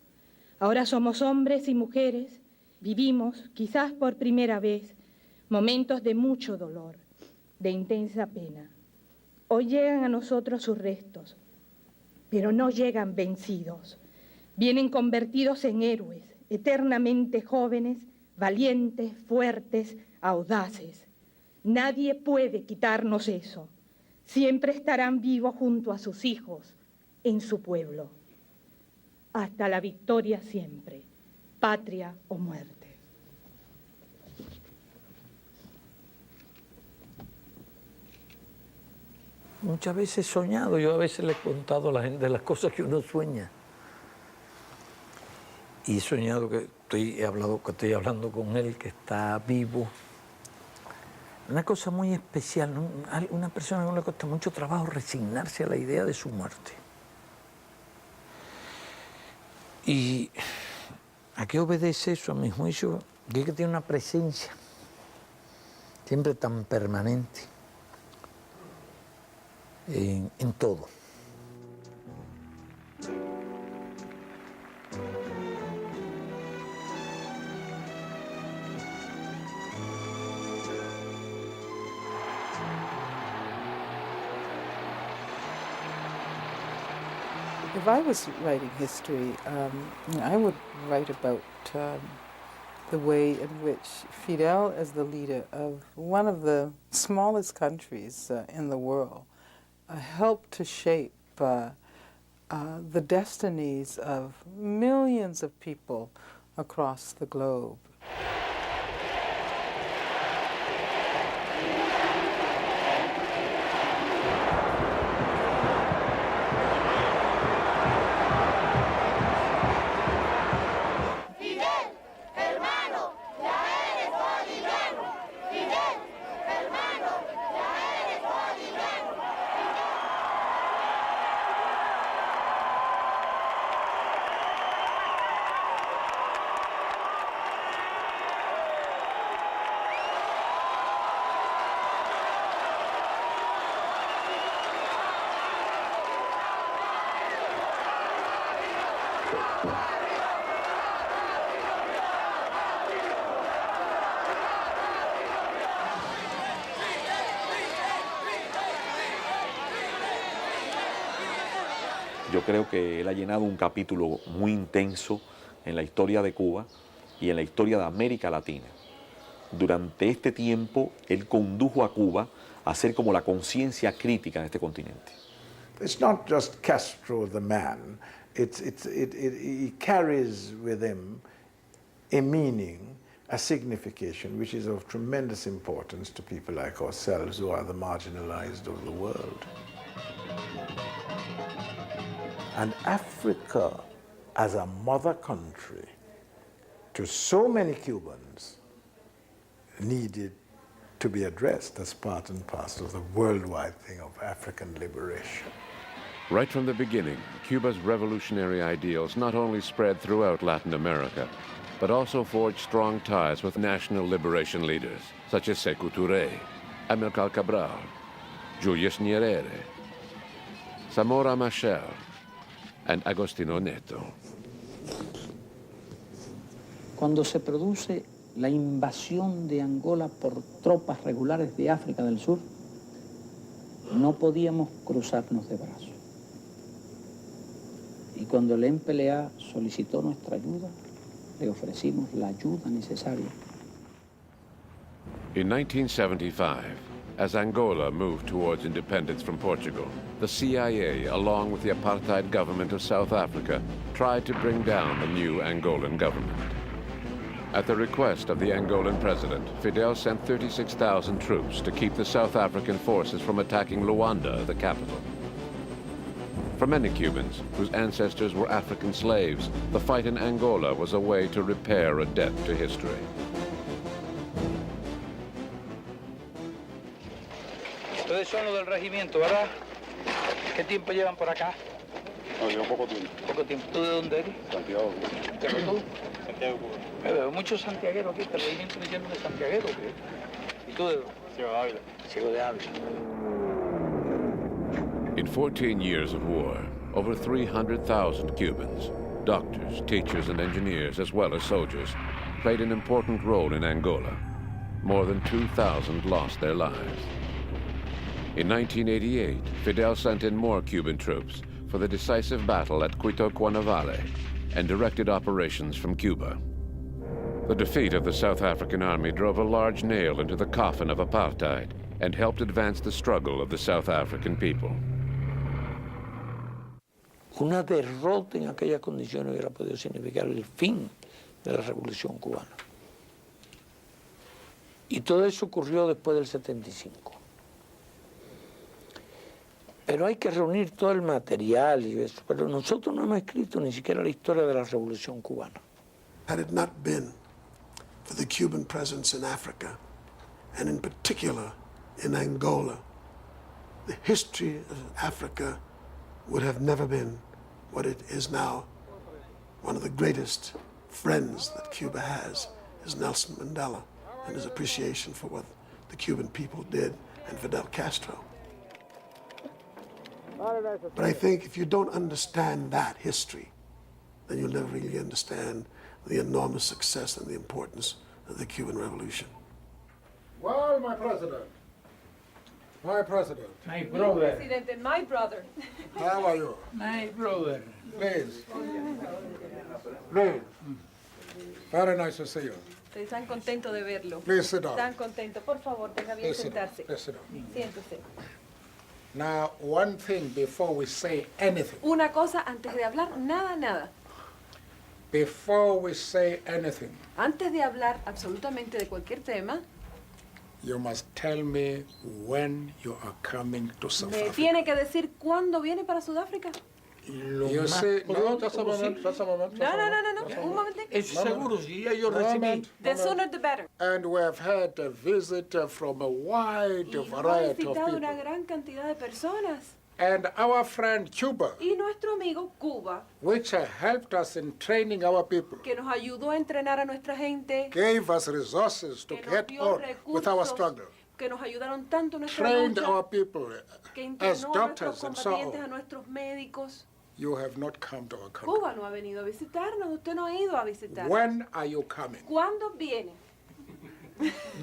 Ahora somos hombres y mujeres, vivimos, quizás por primera vez, momentos de mucho dolor, de intensa pena. Hoy llegan a nosotros sus restos, pero no llegan vencidos. Vienen convertidos en héroes, eternamente jóvenes, valientes, fuertes, audaces. Nadie puede quitarnos eso. Siempre estarán vivos junto a sus hijos, en su pueblo. Hasta la victoria siempre, patria o muerte. Muchas veces he soñado, yo a veces le he contado a la gente las cosas que uno sueña. Y he soñado que estoy hablando con él, que está vivo. Una cosa muy especial, ¿no? Una persona que no le cuesta mucho trabajo resignarse a la idea de su muerte. ¿Y a qué obedece eso, a mi juicio? Que tiene una presencia siempre tan permanente en todo. If I was writing history, I would write about the way in which Fidel, as the leader of one of the smallest countries in the world, helped to shape the destinies of millions of people across the globe. Yo creo que él ha llenado un capítulo muy intenso en la historia de Cuba y en la historia de América Latina. Durante este tiempo, él condujo a Cuba a ser como la conciencia crítica en este continente. It's not just Castro the man, he carries with him a meaning, a signification, which is of tremendous importance to people like ourselves who are the marginalized of the world. And Africa, as a mother country, to so many Cubans, needed to be addressed as part and parcel of the worldwide thing of African liberation. Right from the beginning, Cuba's revolutionary ideals not only spread throughout Latin America, but also forged strong ties with national liberation leaders, such as Sékou Touré, Amílcar Cabral, Julius Nyerere, Zamora Machel, and Agostinho Neto. Cuando se produce la invasión de Angola por tropas regulares de África del Sur, no podíamos cruzarnos de brazos. Y cuando el MPLA solicitó nuestra ayuda, le ofrecimos la ayuda necesaria. In 1975, as Angola moved towards independence from Portugal, the CIA, along with the apartheid government of South Africa, tried to bring down the new Angolan government. At the request of the Angolan president, Fidel sent 36,000 troops to keep the South African forces from attacking Luanda, the capital. For many Cubans, whose ancestors were African slaves, the fight in Angola was a way to repair a debt to history. Ustedes son los del regimiento, ¿verdad? ¿Qué tiempo llevan por acá? No, llevo poco tiempo. Poco tiempo. ¿Tú de dónde eres? Santiago. ¿Pero tú? Santiago, Cuba. Me veo muchos santiagueros aquí, este regimiento me lleno de santiagueros. ¿Y tú de dónde? Ciego de Ávila. Ciego de Ávila. In 14 years of war, over 300,000 Cubans, doctors, teachers, and engineers, as well as soldiers, played an important role in Angola. More than 2,000 lost their lives. In 1988, Fidel sent in more Cuban troops for the decisive battle at Quito Cuanavale and directed operations from Cuba. The defeat of the South African army drove a large nail into the coffin of apartheid and helped advance the struggle of the South African people. Una derrota en aquellas condiciones hubiera podido significar el fin de la Revolución Cubana. Y todo eso ocurrió después del 75. Pero hay que reunir todo el material y eso. Pero nosotros no hemos escrito ni siquiera la historia de la Revolución Cubana. Had it not been for the Cuban presence in Africa, and in particular in Angola, the history of Africa would have never been what it is now. One of the greatest friends that Cuba has is Nelson Mandela and his appreciation for what the Cuban people did and Fidel Castro. But I think if you don't understand that history, then you'll never really understand the enormous success and the importance of the Cuban Revolution. Well, my president. My president. My brother. President and my brother. How are you? My brother. Please. Please. Very nice to see you. Están contentos de verlo. Please sit down. Están contentos. Por favor, deja bien Please sit down. sentarse. Please sit down. Siéntese. Now, one thing before we say anything. Una cosa antes de hablar, nada. Before we say anything, Antes de hablar absolutamente de cualquier tema, you must tell me when you are coming to South me Africa. tiene que decir cuándo viene para Sudáfrica. You see, no, just a moment, just a moment. No, un momentito. Eso seguro, si ya yo recibí. The sooner the better. And we have had a visit from a wide Y nos ha variety of visitado people. una gran cantidad de personas. And our friend Cuba, Y nuestro amigo Cuba, which helped us in training our people, que nos ayudó a entrenar a nuestra gente, gave us resources to que nos get dio on with our recursos, struggle, que nos ayudaron tanto en nuestra trained lucha, our people que as entrenó a nuestros doctors and so combatientes, a on. nuestros médicos. You have not come to our country. Cuba no ha venido a visitarnos, usted no ha ido a visitarnos. When are you coming? ¿Cuándo viene?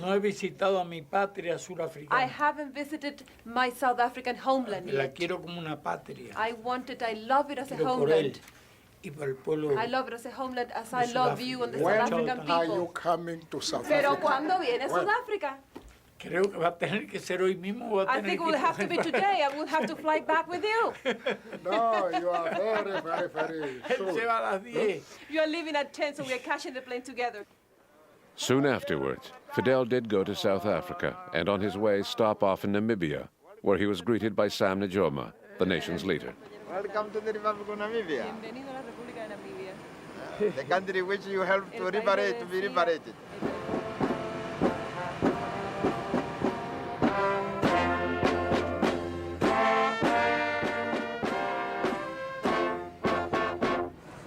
No he visitado a mi patria I surafricana. haven't visited my South African homeland La yet. quiero como una patria. I love it as a Quiero por él homeland. y por el pueblo. I love it as a homeland as de I love Sudáfrica. you and the When South African are you people. coming to South Pero Africa? ¿cuándo viene When? Sudáfrica? Creo que va a tener que ser hoy mismo. Va a I tener think it que will have to be today. I will have to fly back with you. No, you are very Él soon. se va a las 10. You are leaving at 10, so we are catching the plane together. Soon afterwards, Fidel did go to South Africa and on his way stop off in Namibia, where he was greeted by Sam Nujoma, the nation's leader. Welcome to the Republic of Namibia, Bienvenido a la República de Namibia. the country which you helped to liberate, to be liberated.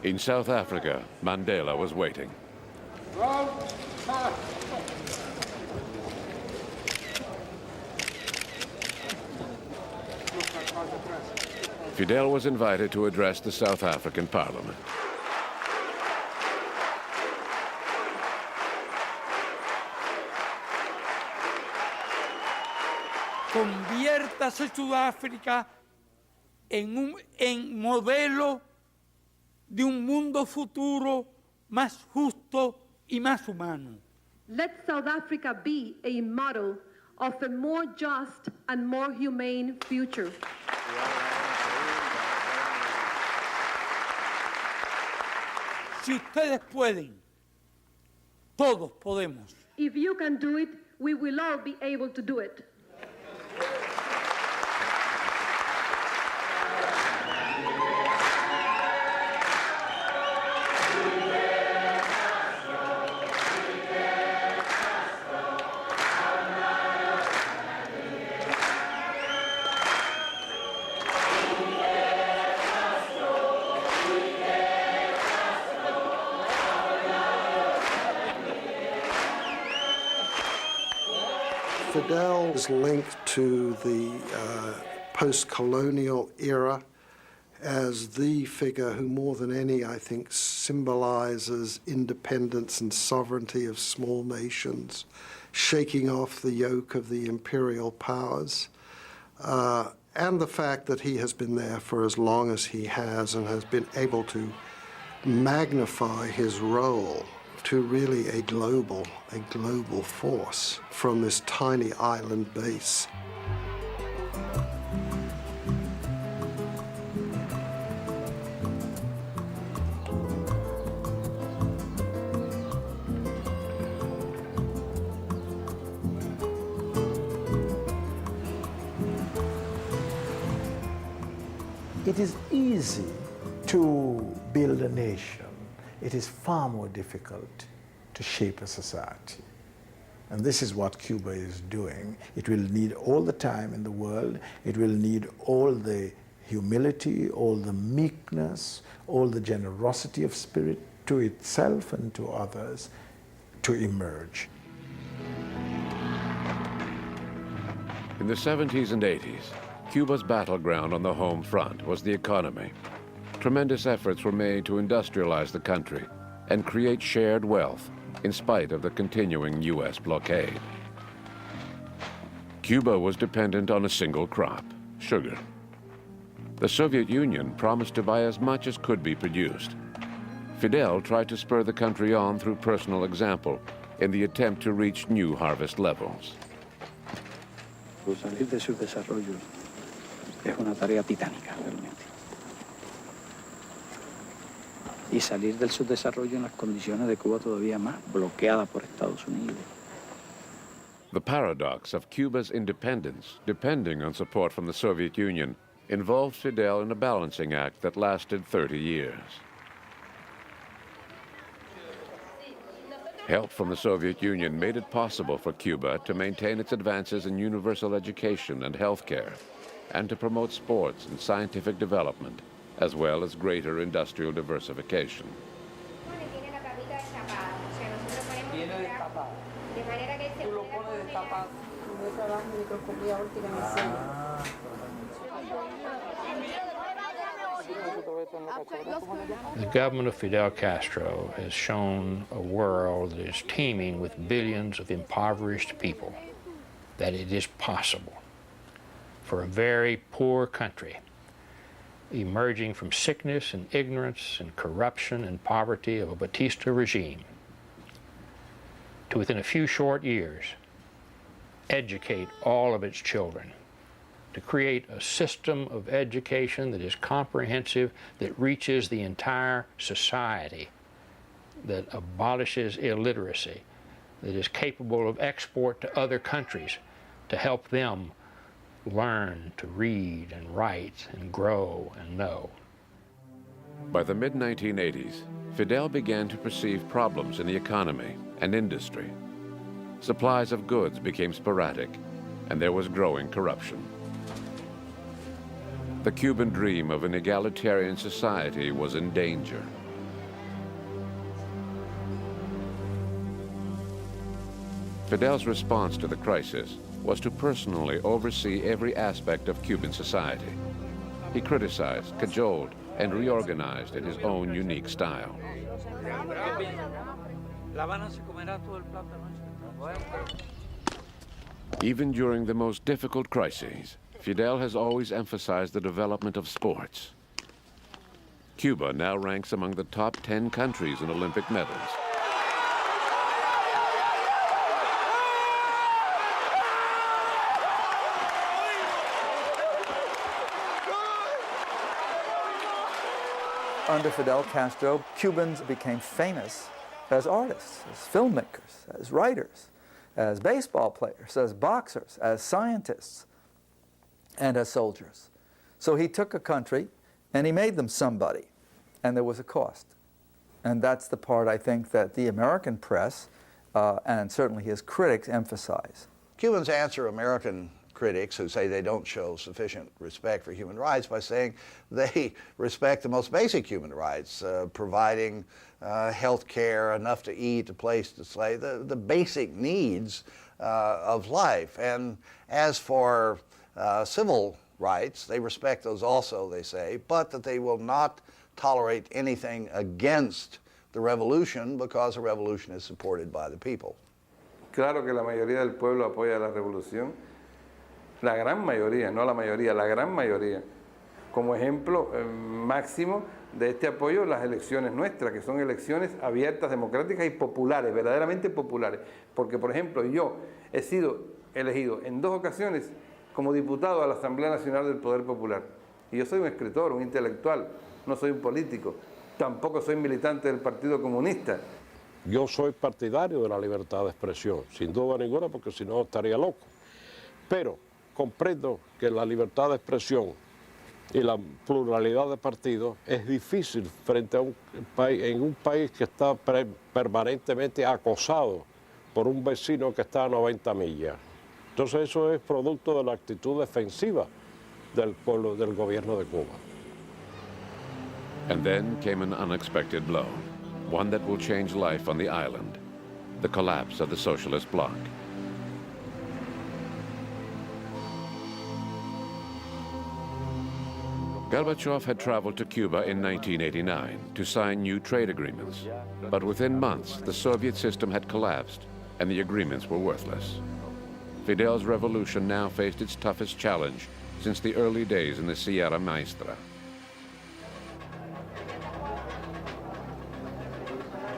In South Africa, Mandela was waiting. Fidel was invited to address the South African Parliament. Conviértase Sudáfrica en modelo de un mundo futuro más justo y más humano. Let South Africa be a model of a more just and more humane future. Si ustedes pueden, todos podemos. If you can do it, we will all be able to do it. Fidel is linked to the post-colonial era as the figure who, more than any, I think, symbolizes independence and sovereignty of small nations, shaking off the yoke of the imperial powers, and the fact that he has been there for as long as he has and has been able to magnify his role to really a global force from this tiny island base. It is easy to build a nation. It is far more difficult to shape a society. And this is what Cuba is doing. It will need all the time in the world. It will need all the humility, all the meekness, all the generosity of spirit to itself and to others to emerge. In the 70s and 80s, Cuba's battleground on the home front was the economy. Tremendous efforts were made to industrialize the country and create shared wealth in spite of the continuing U.S. blockade. Cuba was dependent on a single crop, sugar. The Soviet Union promised to buy as much as could be produced. Fidel tried to spur the country on through personal example in the attempt to reach new harvest levels. Salir de su desarrollo es una tarea titánica realmente. Y salir del subdesarrollo en las condiciones de Cuba todavía más bloqueada por Estados Unidos. The paradox of Cuba's independence, depending on support from the Soviet Union, involved Fidel in a balancing act that lasted 30 years. Help from the Soviet Union made it possible for Cuba to maintain its advances in universal education and health care, and to promote sports and scientific development, as well as greater industrial diversification. The government of Fidel Castro has shown a world that is teeming with billions of impoverished people that it is possible for a very poor country emerging from sickness and ignorance and corruption and poverty of a Batista regime to, within a few short years, educate all of its children, to create a system of education that is comprehensive, that reaches the entire society, that abolishes illiteracy, that is capable of export to other countries to help them learn to read and write and grow and know. By the mid-1980s, Fidel began to perceive problems in the economy and industry. Supplies of goods became sporadic, and there was growing corruption. The Cuban dream of an egalitarian society was in danger. Fidel's response to the crisis was to personally oversee every aspect of Cuban society. He criticized, cajoled, and reorganized in his own unique style. Even during the most difficult crises, Fidel has always emphasized the development of sports. Cuba now ranks among the top 10 countries in Olympic medals. Under Fidel Castro, Cubans became famous as artists, as filmmakers, as writers, as baseball players, as boxers, as scientists, and as soldiers. So he took a country and he made them somebody, and there was a cost. And that's the part I think that the American press and certainly his critics emphasize. Cubans answer American critics who say they don't show sufficient respect for human rights by saying they respect the most basic human rights, providing health care, enough to eat, a place to stay, the basic needs of life. And as for civil rights, they respect those also, they say, but that they will not tolerate anything against the revolution because a revolution is supported by the people. Claro que la mayoría del pueblo apoya la revolución, la gran mayoría, no la mayoría, la gran mayoría. Como ejemplo máximo de este apoyo, las elecciones nuestras, que son elecciones abiertas, democráticas y populares, verdaderamente populares. Porque, por ejemplo, yo he sido elegido en 2 ocasiones como diputado a la Asamblea Nacional del Poder Popular. Y yo soy un escritor, un intelectual, no soy un político, tampoco soy militante del Partido Comunista. Yo soy partidario de la libertad de expresión, sin duda ninguna, porque si no estaría loco. Pero comprendo que la libertad de expresión y la pluralidad de partidos es difícil frente a un país que está permanentemente acosado por un vecino que está a 90 millas. Entonces eso es producto de la actitud defensiva del pueblo, del gobierno de Cuba. And then came an unexpected blow, one that will change life on the island, the collapse of the socialist bloc. Gorbachev had traveled to Cuba in 1989 to sign new trade agreements, but within months the Soviet system had collapsed and the agreements were worthless. Fidel's revolution now faced its toughest challenge since the early days in the Sierra Maestra.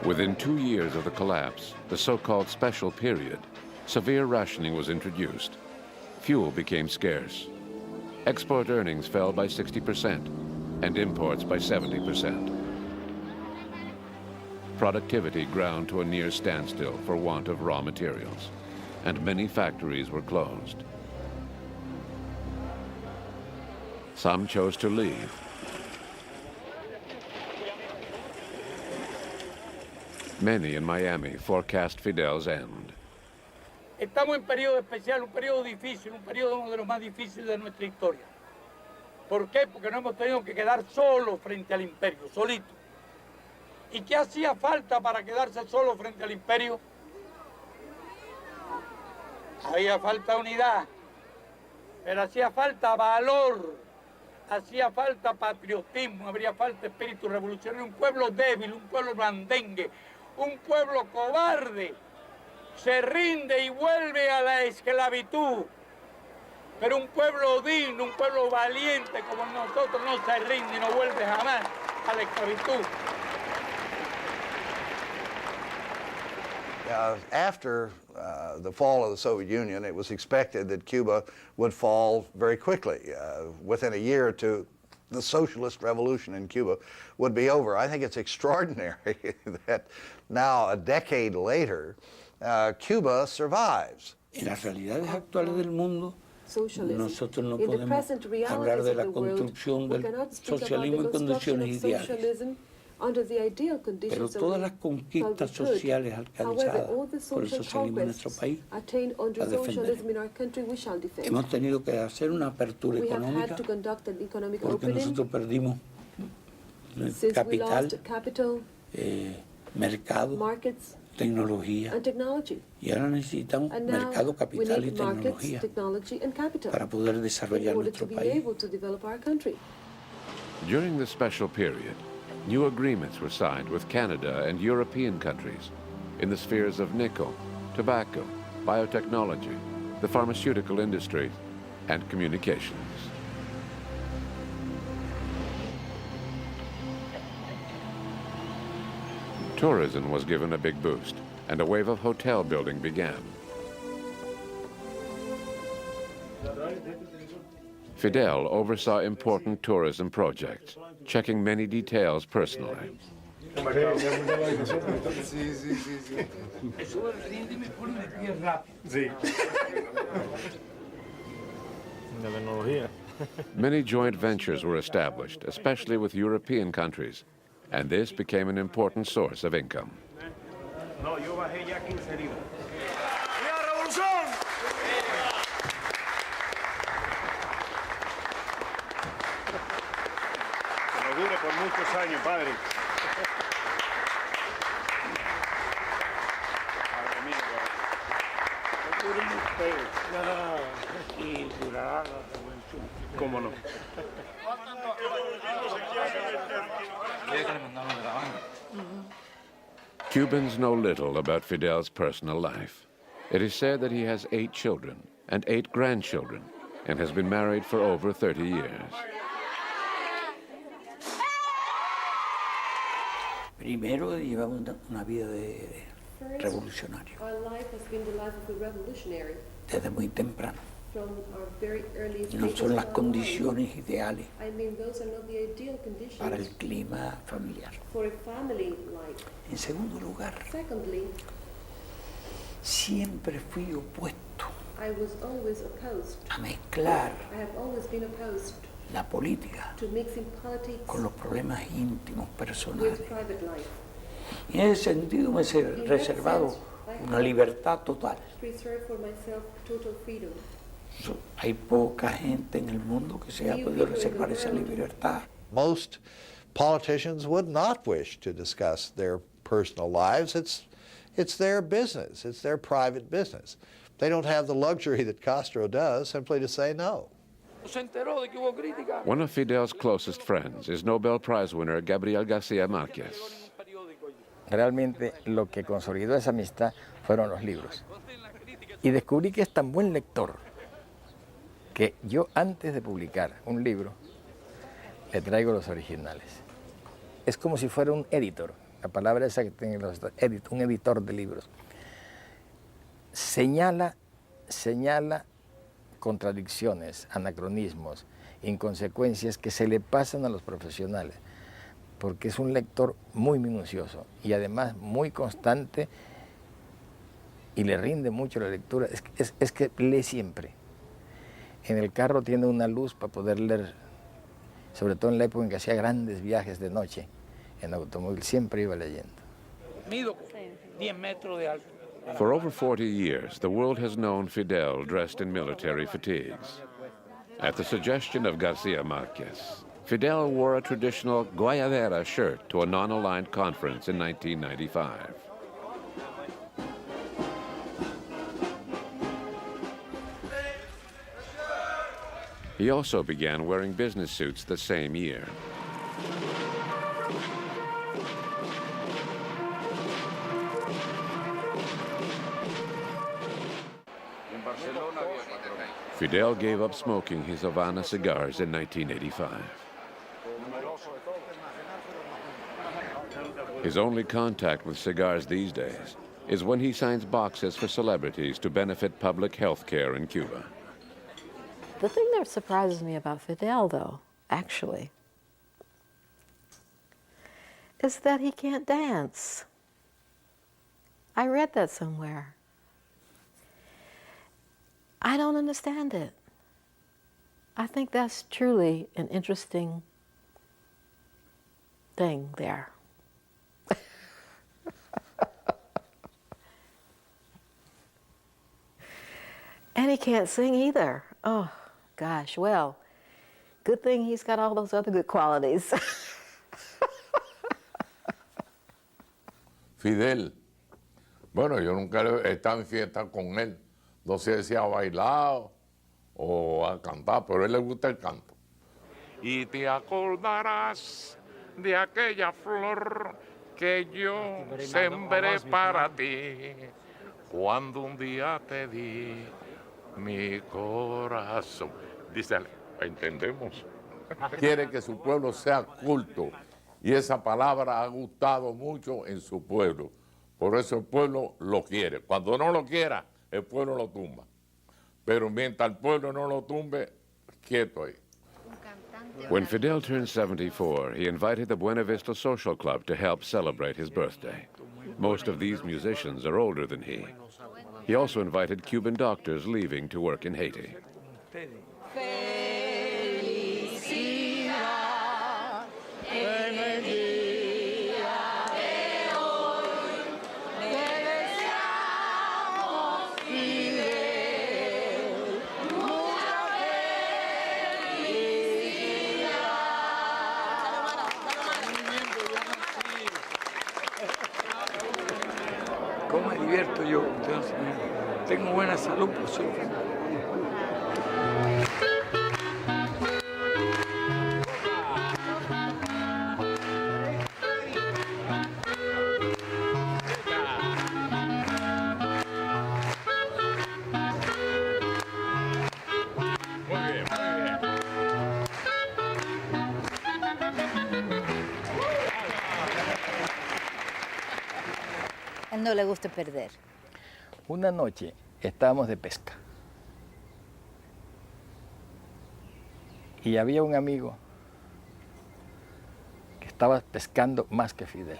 Within 2 years of the collapse, the so-called special period, severe rationing was introduced. Fuel became scarce. Export earnings fell by 60% and imports by 70%. Productivity ground to a near standstill for want of raw materials, and many factories were closed. Some chose to leave. Many in Miami forecast Fidel's end. Estamos en periodo especial, un periodo difícil, un periodo uno de los más difíciles de nuestra historia. ¿Por qué? Porque no hemos tenido que quedar solos frente al imperio, solitos. ¿Y qué hacía falta para quedarse solo frente al imperio? Había falta unidad, pero hacía falta valor, hacía falta patriotismo, habría falta espíritu revolucionario, un pueblo débil, un pueblo blandengue, un pueblo cobarde, se rinde y vuelve a la esclavitud. Pero un pueblo digno, un pueblo valiente como nosotros no se rinde y no vuelve jamás a la esclavitud. After the fall of the Soviet Union, it was expected that Cuba would fall very quickly. Within a year or two, the socialist revolution in Cuba would be over. I think it's extraordinary that now, a decade later, Cuba survives. En las realidades actuales del mundo, nosotros no podemos hablar de la construcción del socialismo en condiciones ideales. Pero todas las conquistas sociales alcanzadas por el socialismo en nuestro país las defenderemos. Hemos tenido que hacer una apertura económica porque nosotros perdimos capital, mercado, tecnología, y ahora necesitamos mercado, capital y tecnología para poder desarrollar nuestro país. During the special period, new agreements were signed with Canada and European countries in the spheres of nickel, tobacco, biotechnology, the pharmaceutical industry, and communications. Tourism was given a big boost, and a wave of hotel building began. Fidel oversaw important tourism projects, checking many details personally. Many joint ventures were established, especially with European countries, and this became an important source of income. Por muchos años, padre. Y durará la revolución. ¿Cómo no? Cubans know little about Fidel's personal life. It is said that he has 8 children and 8 grandchildren and has been married for over 30 years. Primero llevamos una vida de revolucionario, Our life has been the life of a revolutionary desde muy temprano. from our very early No stages son of las our condiciones ideales life. I mean, those are not the ideal conditions para el clima familiar. for a family life. En segundo lugar, Secondly, siempre fui opuesto I was always opposed. a mezclar I have always been opposed la política to mixing politics con los problemas íntimos with personales. private life. Y en ese sentido me he reservado una libertad total. Preserve for myself total freedom. Hay poca gente en el mundo que se ha podido reservar esa libertad. Most politicians would not wish to discuss their personal lives. It's their business. It's their private business. They don't have the luxury that Castro does simply to say no. One of Fidel's closest friends is Nobel Prize winner Gabriel García Márquez. Realmente lo que consolidó esa amistad fueron los libros. Y descubrí que es tan buen lector que yo antes de publicar un libro le traigo los originales. Es como si fuera un editor, la palabra esa que tienen los un editor de libros. Señala contradicciones, anacronismos, inconsecuencias que se le pasan a los profesionales, porque es un lector muy minucioso y además muy constante y le rinde mucho la lectura. Es que lee siempre. En el carro tiene una luz para poder leer, sobre todo en la época en que hacía grandes viajes de noche en automóvil, siempre iba leyendo. Mido 10 metros de alto. For over 40 years, the world has known Fidel dressed in military fatigues. At the suggestion of Garcia Marquez, Fidel wore a traditional guayabera shirt to a non-aligned conference in 1995. He also began wearing business suits the same year. Fidel gave up smoking his Havana cigars in 1985. His only contact with cigars these days is when he signs boxes for celebrities to benefit public health care in Cuba. The thing that surprises me about Fidel, though, actually, is that he can't dance. I read that somewhere. I don't understand it. I think that's truly an interesting thing there. And he can't sing either. Oh, gosh, well, good thing he's got all those other good qualities. Fidel, bueno, yo nunca he estado en fiesta con él. No sé si ha bailado o a cantar, pero a él le gusta el canto. Y te acordarás de aquella flor que yo sembré para ti, cuando un día te di mi corazón. Dice, entendemos. Quiere que su pueblo sea culto y esa palabra ha gustado mucho en su pueblo. Por eso el pueblo lo quiere. Cuando no lo quiera, el pueblo lo tumba. Pero mientras el pueblo no lo tumbe, quieto ahí. When Fidel turned 74, he invited the Buena Vista Social Club to help celebrate his birthday. Most of these musicians are older than he. He also invited Cuban doctors leaving to work in Haiti. ¿Cómo me divierto yo? Tengo buena Salud, por cierto. Él no le gusta perder. Una noche estábamos de pesca y había un amigo que estaba pescando más que Fidel.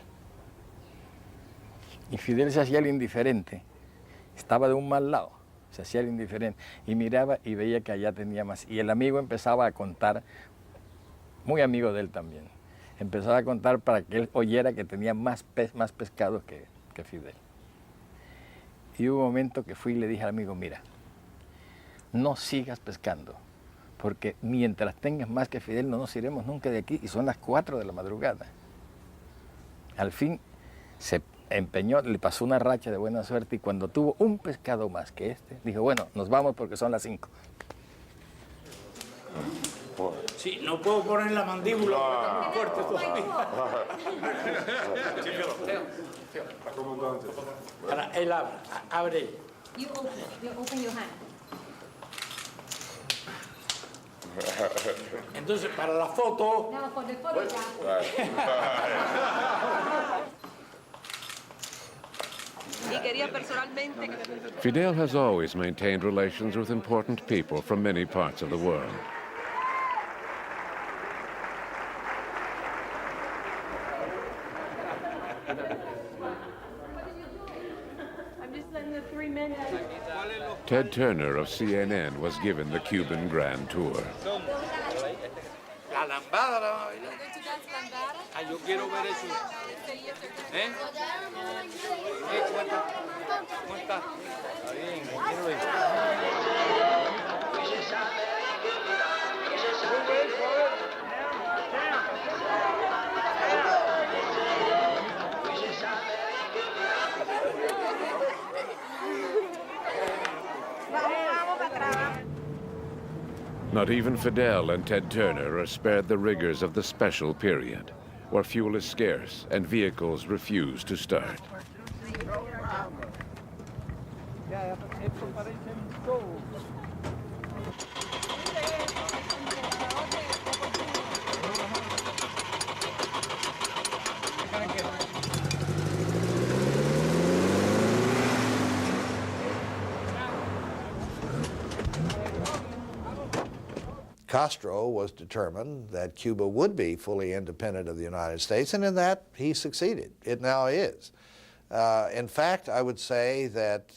Y Fidel se hacía el indiferente, estaba de un mal lado, se hacía el indiferente y miraba y veía que allá tenía más. Y el amigo empezaba a contar, muy amigo de él también, empezaba a contar para que él oyera que tenía más pescado que Fidel. Y hubo un momento que fui y le dije al amigo, mira, no sigas pescando, porque mientras tengas más que Fidel no nos iremos nunca de aquí, y son las 4 de la madrugada. Al fin se empeñó, le pasó una racha de buena suerte, y cuando tuvo un pescado más que este, dijo, bueno, nos vamos porque son las 5. Sí, no puedo poner la mandíbula porque está muy fuerte todavía. Ahora, él abre. You open your hand. Entonces, para la foto... No, for the photograph. Y quería personalmente que... Fidel has always maintained relations with important people from many parts of the world. I'm just letting the 3 men... Ted Turner of CNN was given the Cuban Grand Tour. La lambada la van a bailar. Ah, yo quiero ver eso. ¿Eh? ¿Cómo está? ¿Cómo está? Está bien, quiero ver. Not even Fidel and Ted Turner are spared the rigors of the special period, where fuel is scarce and vehicles refuse to start. Castro was determined that Cuba would be fully independent of the United States, and in that he succeeded. It now is. In fact, I would say that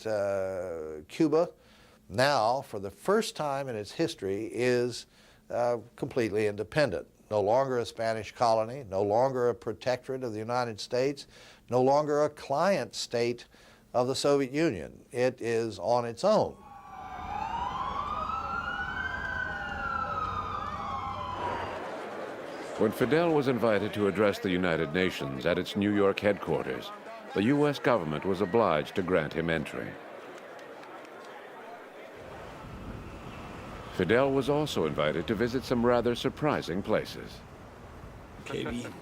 Cuba now, for the first time in its history, is completely independent. No longer a Spanish colony, no longer a protectorate of the United States, no longer a client state of the Soviet Union. It is on its own. When Fidel was invited to address the United Nations at its New York headquarters, the U.S. government was obliged to grant him entry. Fidel was also invited to visit some rather surprising places. Qué bien.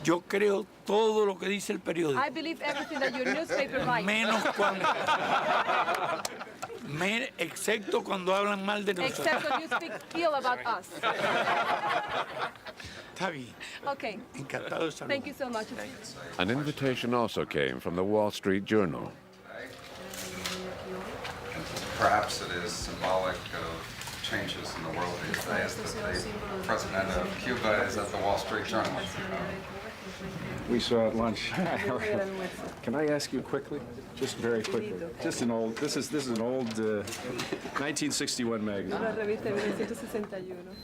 Yo creo todo lo que dice el periódico. I believe everything that your newspaper writes. Menos cuando... excepto cuando hablan mal de nosotros. Except when you speak ill about us. Está bien. Okay. Encantado de saludar. Thank you so much. An invitation also came from the Wall Street Journal. Perhaps it is symbolic of changes in the world these days that the president of Cuba is at the Wall Street Journal. We saw at lunch. Can I ask you quickly? Just very quickly. Just an old, this is an old 1961 magazine. Una revista de 1961.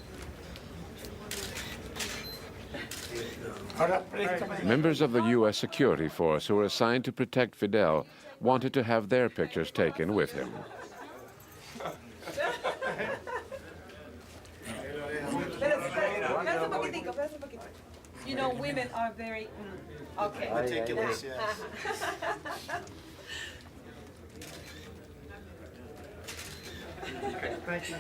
Members of the U.S. security force who were assigned to protect Fidel wanted to have their pictures taken with him. You know, women are very okay. Meticulous, yes. Thank you.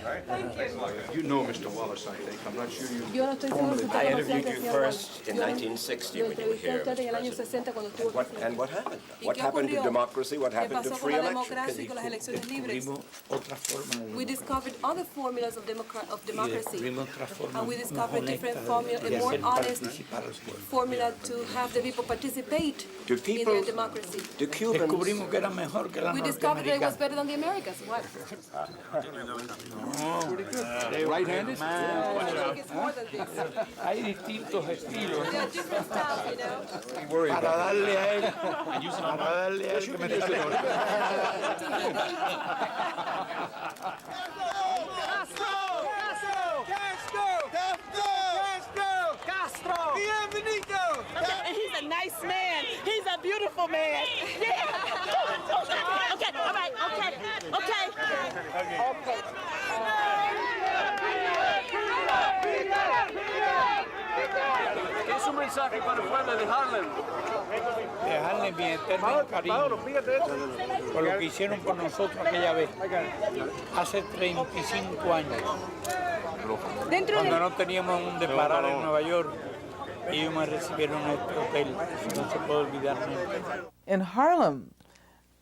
You know Mr. Wallace, I think. I'm not sure you... Yo no estoy seguro si usted I conoce a interviewed you García first Wallace. in Yo 1960 lo when you were entrevisté a here, usted en el Mr. año 60 cuando estuvo aquí. And what happened? ¿Y What qué happened to ocurrió? democracy? What ¿Qué happened to pasó con free la elections? democracia y con las elecciones libres? Descubrimos otra forma de We discovered other formulas of democracy. descubrimos otra forma And we más discovered different honesta formula, de a more hacer honest participar al pueblo. formula to have the people participate Do in people- their democracy. Do Cubans... Descubrimos que era mejor que la We discovered that it was norteamericana. better than the Americans. What? Right-handed? It's more than this. Hay distintos estilos. There are different styles, you know. Para darle a él, para darle a él que me And he's a nice man. He's a beautiful man. Yeah. Okay, all right, okay. Es un mensaje para el pueblo de Harlem. dejarle mi eterno cariño por lo que hicieron por nosotros aquella vez, hace 35 años, cuando no teníamos dónde parar en Nueva York. Ellos me recibieron en este hotel, no se puede olvidar nunca. In Harlem,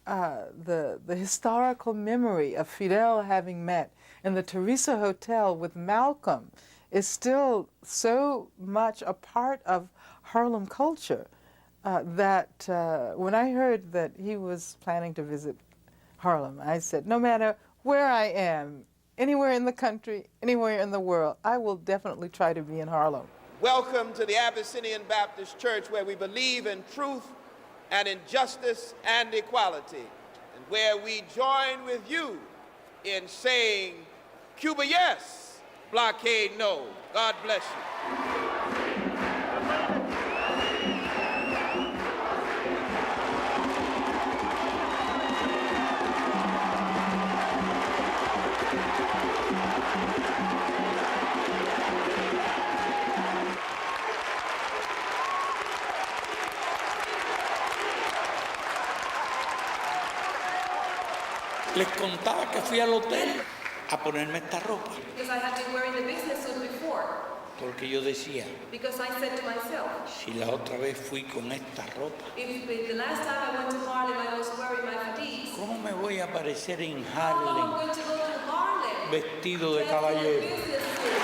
the historical memory of Fidel having met in the Teresa Hotel with Malcolm is still so much a part of Harlem culture that when I heard that he was planning to visit Harlem, I said, no matter where I am, anywhere in the country, anywhere in the world, I will definitely try to be in Harlem. Welcome to the Abyssinian Baptist Church, where we believe in truth and in justice and equality, and where we join with you in saying, Cuba yes, blockade no. God bless you. Les contaba que fui al hotel a ponerme esta ropa, Because I had been wearing the business suit before. porque yo decía, Because I said to myself, si la otra vez fui con esta ropa, if the last time I went to Harlem I was wearing my fatigues, ¿cómo me voy a aparecer en how am I Harlem going to go to Harlem? vestido de Dressed in a caballero? business suit.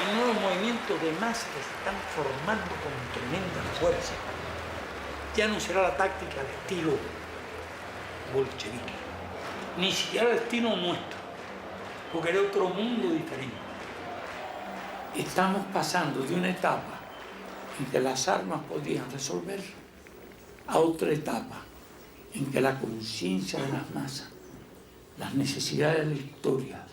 Y nuevos movimientos de masa que se están formando con tremenda fuerza. Ya no será la táctica de estilo bolchevique, ni siquiera el estilo nuestro, porque era otro mundo diferente. Estamos pasando de una etapa en que las armas podían resolver a otra etapa en que la conciencia de las masas, las necesidades de la historia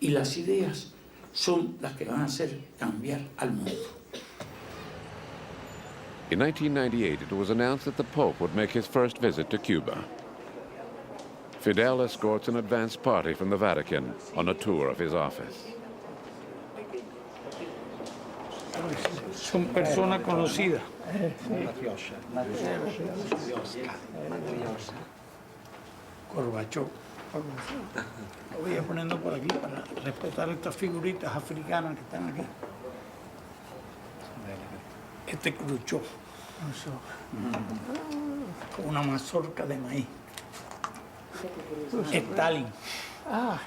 y las ideas son las que van a hacer cambiar al mundo. In 1998, it was announced that the Pope would make his first visit to Cuba. Fidel escorts an advance party from the Vatican on a tour of his office. Son personas conocidas. Gorbachov. Lo voy a poniendo por aquí para respetar estas figuritas africanas que están aquí. Este Khrushchev, con una mazorca de maíz. Stalin. Ah,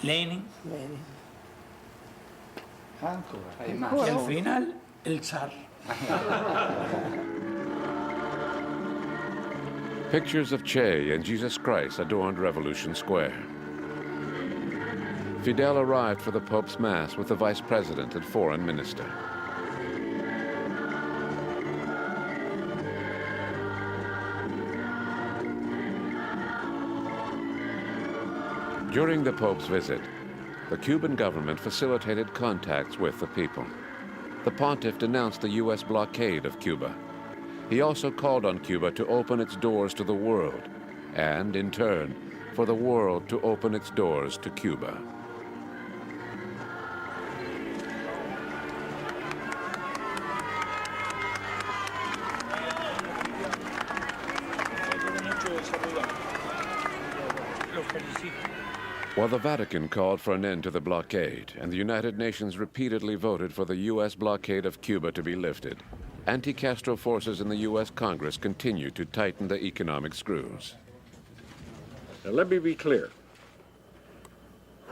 Lenin. Y al final, el zar. Pictures of Che and Jesus Christ adorned Revolution Square. Fidel arrived for the Pope's Mass with the Vice President and Foreign Minister. During the Pope's visit, the Cuban government facilitated contacts with the people. The pontiff denounced the U.S. blockade of Cuba. He also called on Cuba to open its doors to the world, and, in turn, for the world to open its doors to Cuba. While the Vatican called for an end to the blockade and the United Nations repeatedly voted for the U.S. blockade of Cuba to be lifted, anti-Castro forces in the U.S. Congress continue to tighten the economic screws. Now let me be clear.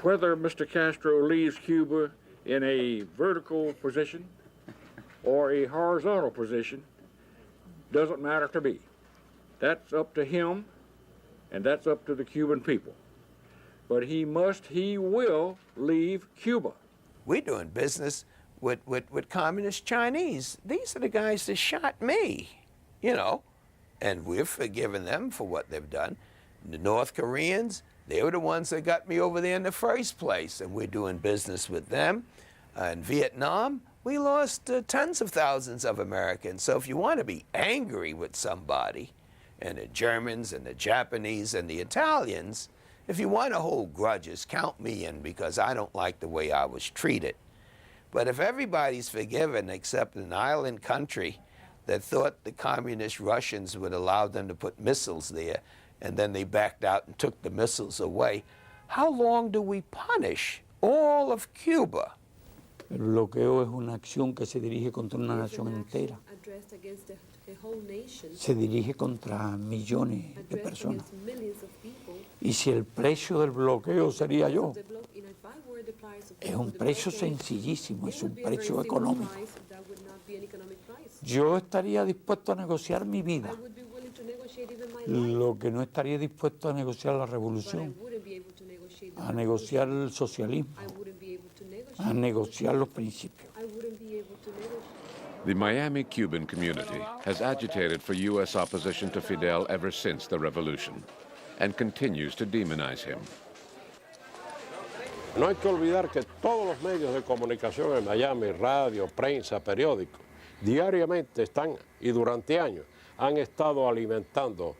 Whether Mr. Castro leaves Cuba in a vertical position or a horizontal position doesn't matter to me. That's up to him, and that's up to the Cuban people. But he will leave Cuba. We're doing business with communist Chinese. These are the guys that shot me, you know, and we've forgiven them for what they've done. The North Koreans, they were the ones that got me over there in the first place, and we're doing business with them. In Vietnam, we lost tens of thousands of Americans. So if you want to be angry with somebody, and the Germans and the Japanese and the Italians, if you want to hold grudges, count me in, because I don't like the way I was treated. But if everybody's forgiven except an island country that thought the communist Russians would allow them to put missiles there, and then they backed out and took the missiles away, how long do we punish all of Cuba? El bloqueo es una acción que se dirige contra una nación entera. Se dirige contra millones de personas. Y si el precio del bloqueo sería yo, es un precio sencillísimo, es un precio económico. Yo estaría dispuesto a negociar mi vida. Lo que no estaría dispuesto a negociar la revolución, a negociar el socialismo, a negociar los principios. The Miami Cuban community has agitated for U.S. opposition to Fidel ever since the revolution and continues to demonize him. No hay que olvidar que todos los medios de comunicación en Miami, radio, prensa, periódicos, diariamente están y durante años han estado alimentando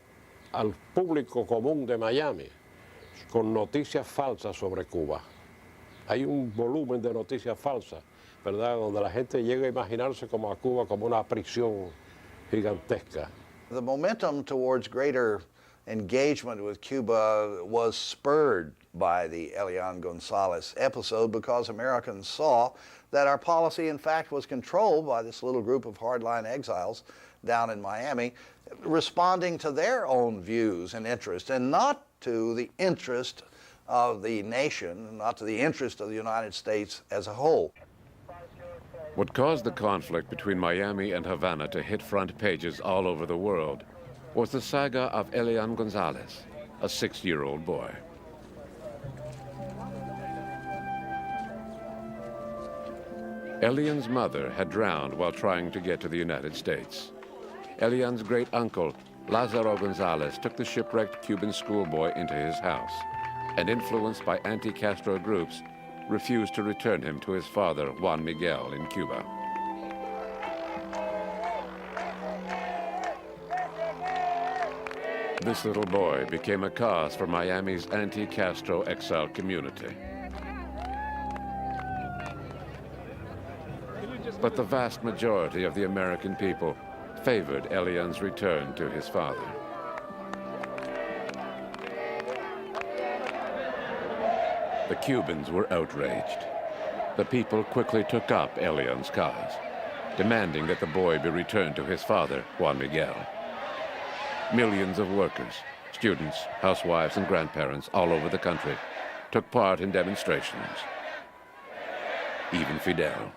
al público común de Miami con noticias falsas sobre Cuba. Hay un volumen de noticias falsas, ¿verdad?, donde la gente llega a imaginarse como a Cuba como una prisión gigantesca. The momentum towards greater engagement with Cuba was spurred by the Elian Gonzalez episode because Americans saw that our policy, in fact, was controlled by this little group of hardline exiles down in Miami, responding to their own views and interests, and not to the interest of the nation, not to the interest of the United States as a whole. What caused the conflict between Miami and Havana to hit front pages all over the world was the saga of Elian Gonzalez, a 6-year-old boy. Elian's mother had drowned while trying to get to the United States. Elian's great-uncle, Lazaro Gonzalez, took the shipwrecked Cuban schoolboy into his house and, influenced by anti-Castro groups, refused to return him to his father, Juan Miguel, in Cuba. This little boy became a cause for Miami's anti-Castro exile community. But the vast majority of the American people favored Elian's return to his father. The Cubans were outraged. The people quickly took up Elian's cause, demanding that the boy be returned to his father, Juan Miguel. Millions of workers, students, housewives, and grandparents all over the country took part in demonstrations. Even Fidel.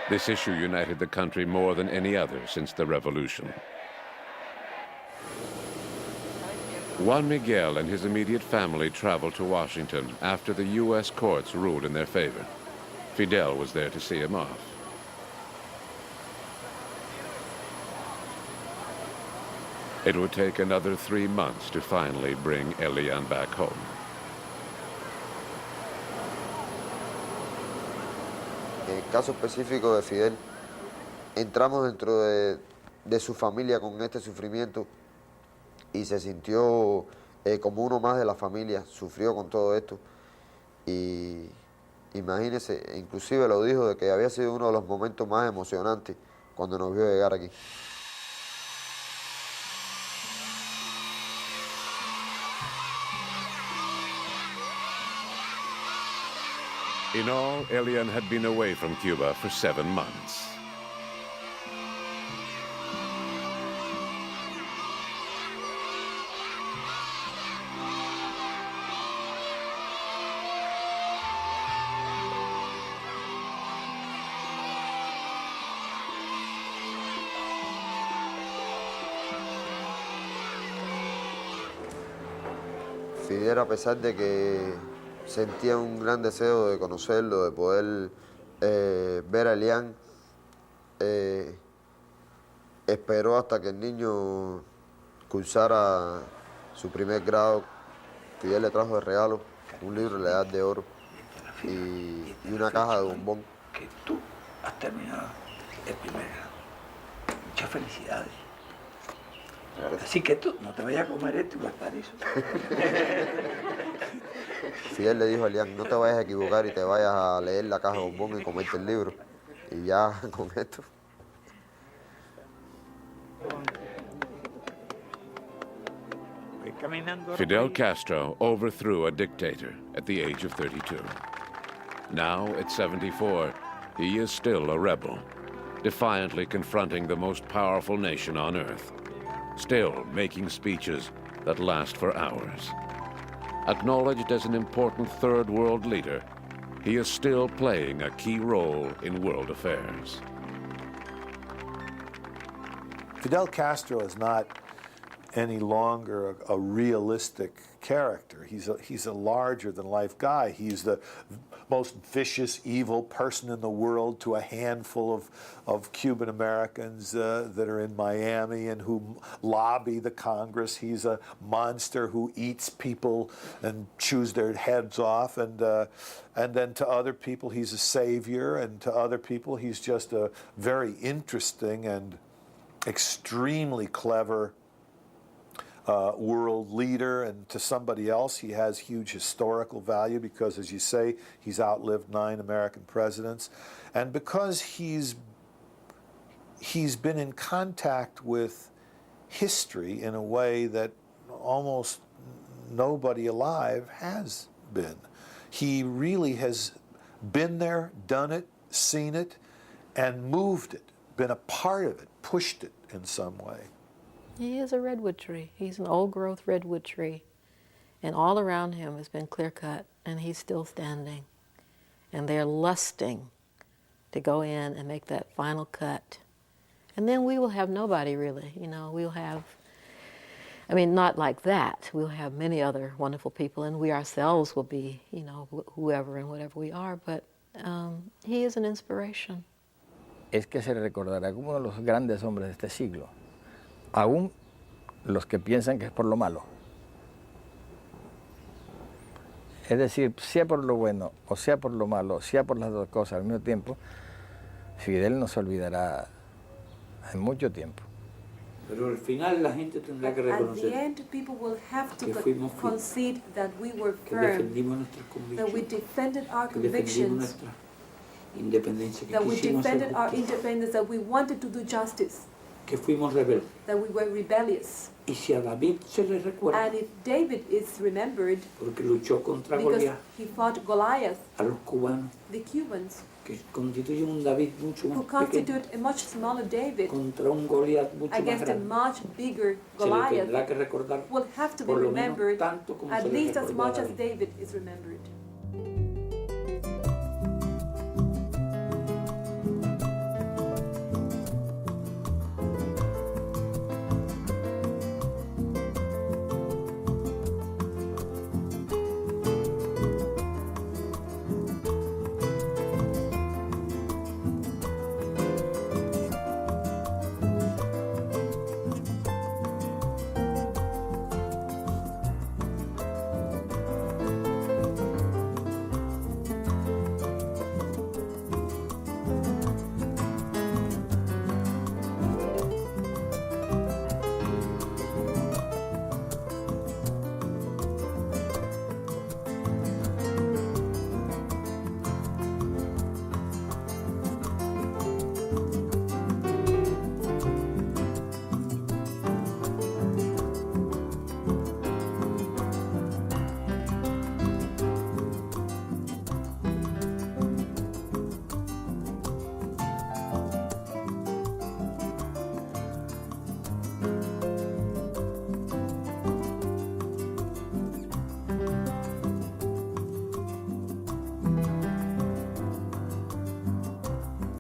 This issue united the country more than any other since the revolution. Juan Miguel and his immediate family traveled to Washington after the U.S. courts ruled in their favor. Fidel was there to see him off. It would take another 3 months to finally bring Elian back home. En el caso específico de Fidel, entramos dentro de su familia con este sufrimiento y se sintió como uno más de la familia, sufrió con todo esto y imagínese, inclusive lo dijo de que había sido uno de los momentos más emocionantes cuando nos vio llegar aquí. In all, Elian had been away from Cuba for 7 months. Fidel, a pesar de que sentía un gran deseo de conocerlo, de poder ver a Elian, esperó hasta que el niño cursara su primer grado. Fidel le trajo de regalo un libro de la Edad de Oro y una caja de bombón. Que tú has terminado el primer grado. Muchas felicidades. Así que tú no te vayas a comer esto y gastar eso. Fidel le dijo a Elian, no te vayas a equivocar y te vayas a leer la caja de bombón y comerte el libro. Y ya con esto. Fidel Castro overthrew a dictator at the age of 32. Now, at 74, he is still a rebel, defiantly confronting the most powerful nation on earth, still making speeches that last for hours. Acknowledged as an important third world leader, he is still playing a key role in world affairs. Fidel Castro is not any longer a realistic character. He's a larger-than-life guy. He's the most vicious, evil person in the world to a handful of Cuban Americans that are in Miami and who lobby the Congress. He's a monster who eats people and chews their heads off. And then to other people, he's a savior. And to other people, he's just a very interesting and extremely clever world leader, and to somebody else he has huge historical value because, as you say, he's outlived 9 American presidents, and because he's been in contact with history in a way that almost nobody alive has been. He really has been there, done it, seen it, and moved it, been a part of it, pushed it in some way. He is a redwood tree. He's an old-growth redwood tree. And all around him has been clear-cut, and he's still standing. And they're lusting to go in and make that final cut. And then we will have nobody, really. You know, we'll have, I mean, not like that. We'll have many other wonderful people, and we ourselves will be, you know, whoever and whatever we are. But he is an inspiration. Es que se recordará como uno de los grandes hombres de este siglo. Aún los que piensan que es por lo malo. Es decir, sea por lo bueno o sea por lo malo, sea por las dos cosas al mismo tiempo, Fidel no se olvidará en mucho tiempo. Pero al final la gente tendrá que reconocer que fuimos firmes, que defendimos nuestras convicciones, que defendimos nuestra independencia, que quisimos hacer justicia, que fuimos rebeldes. That we were rebellious. Y si a David se le recuerda, And if David is remembered, porque luchó contra because Goliat, he fought Goliath, a los cubanos, the Cubans, que constituyen un David mucho who más constitute pequeño, a much smaller David, contra un Goliat mucho más against a grande, much bigger se le Goliath, tendrá que recordar will have to be por lo menos remembered tanto como se at le least as recordó a much as David. David is remembered.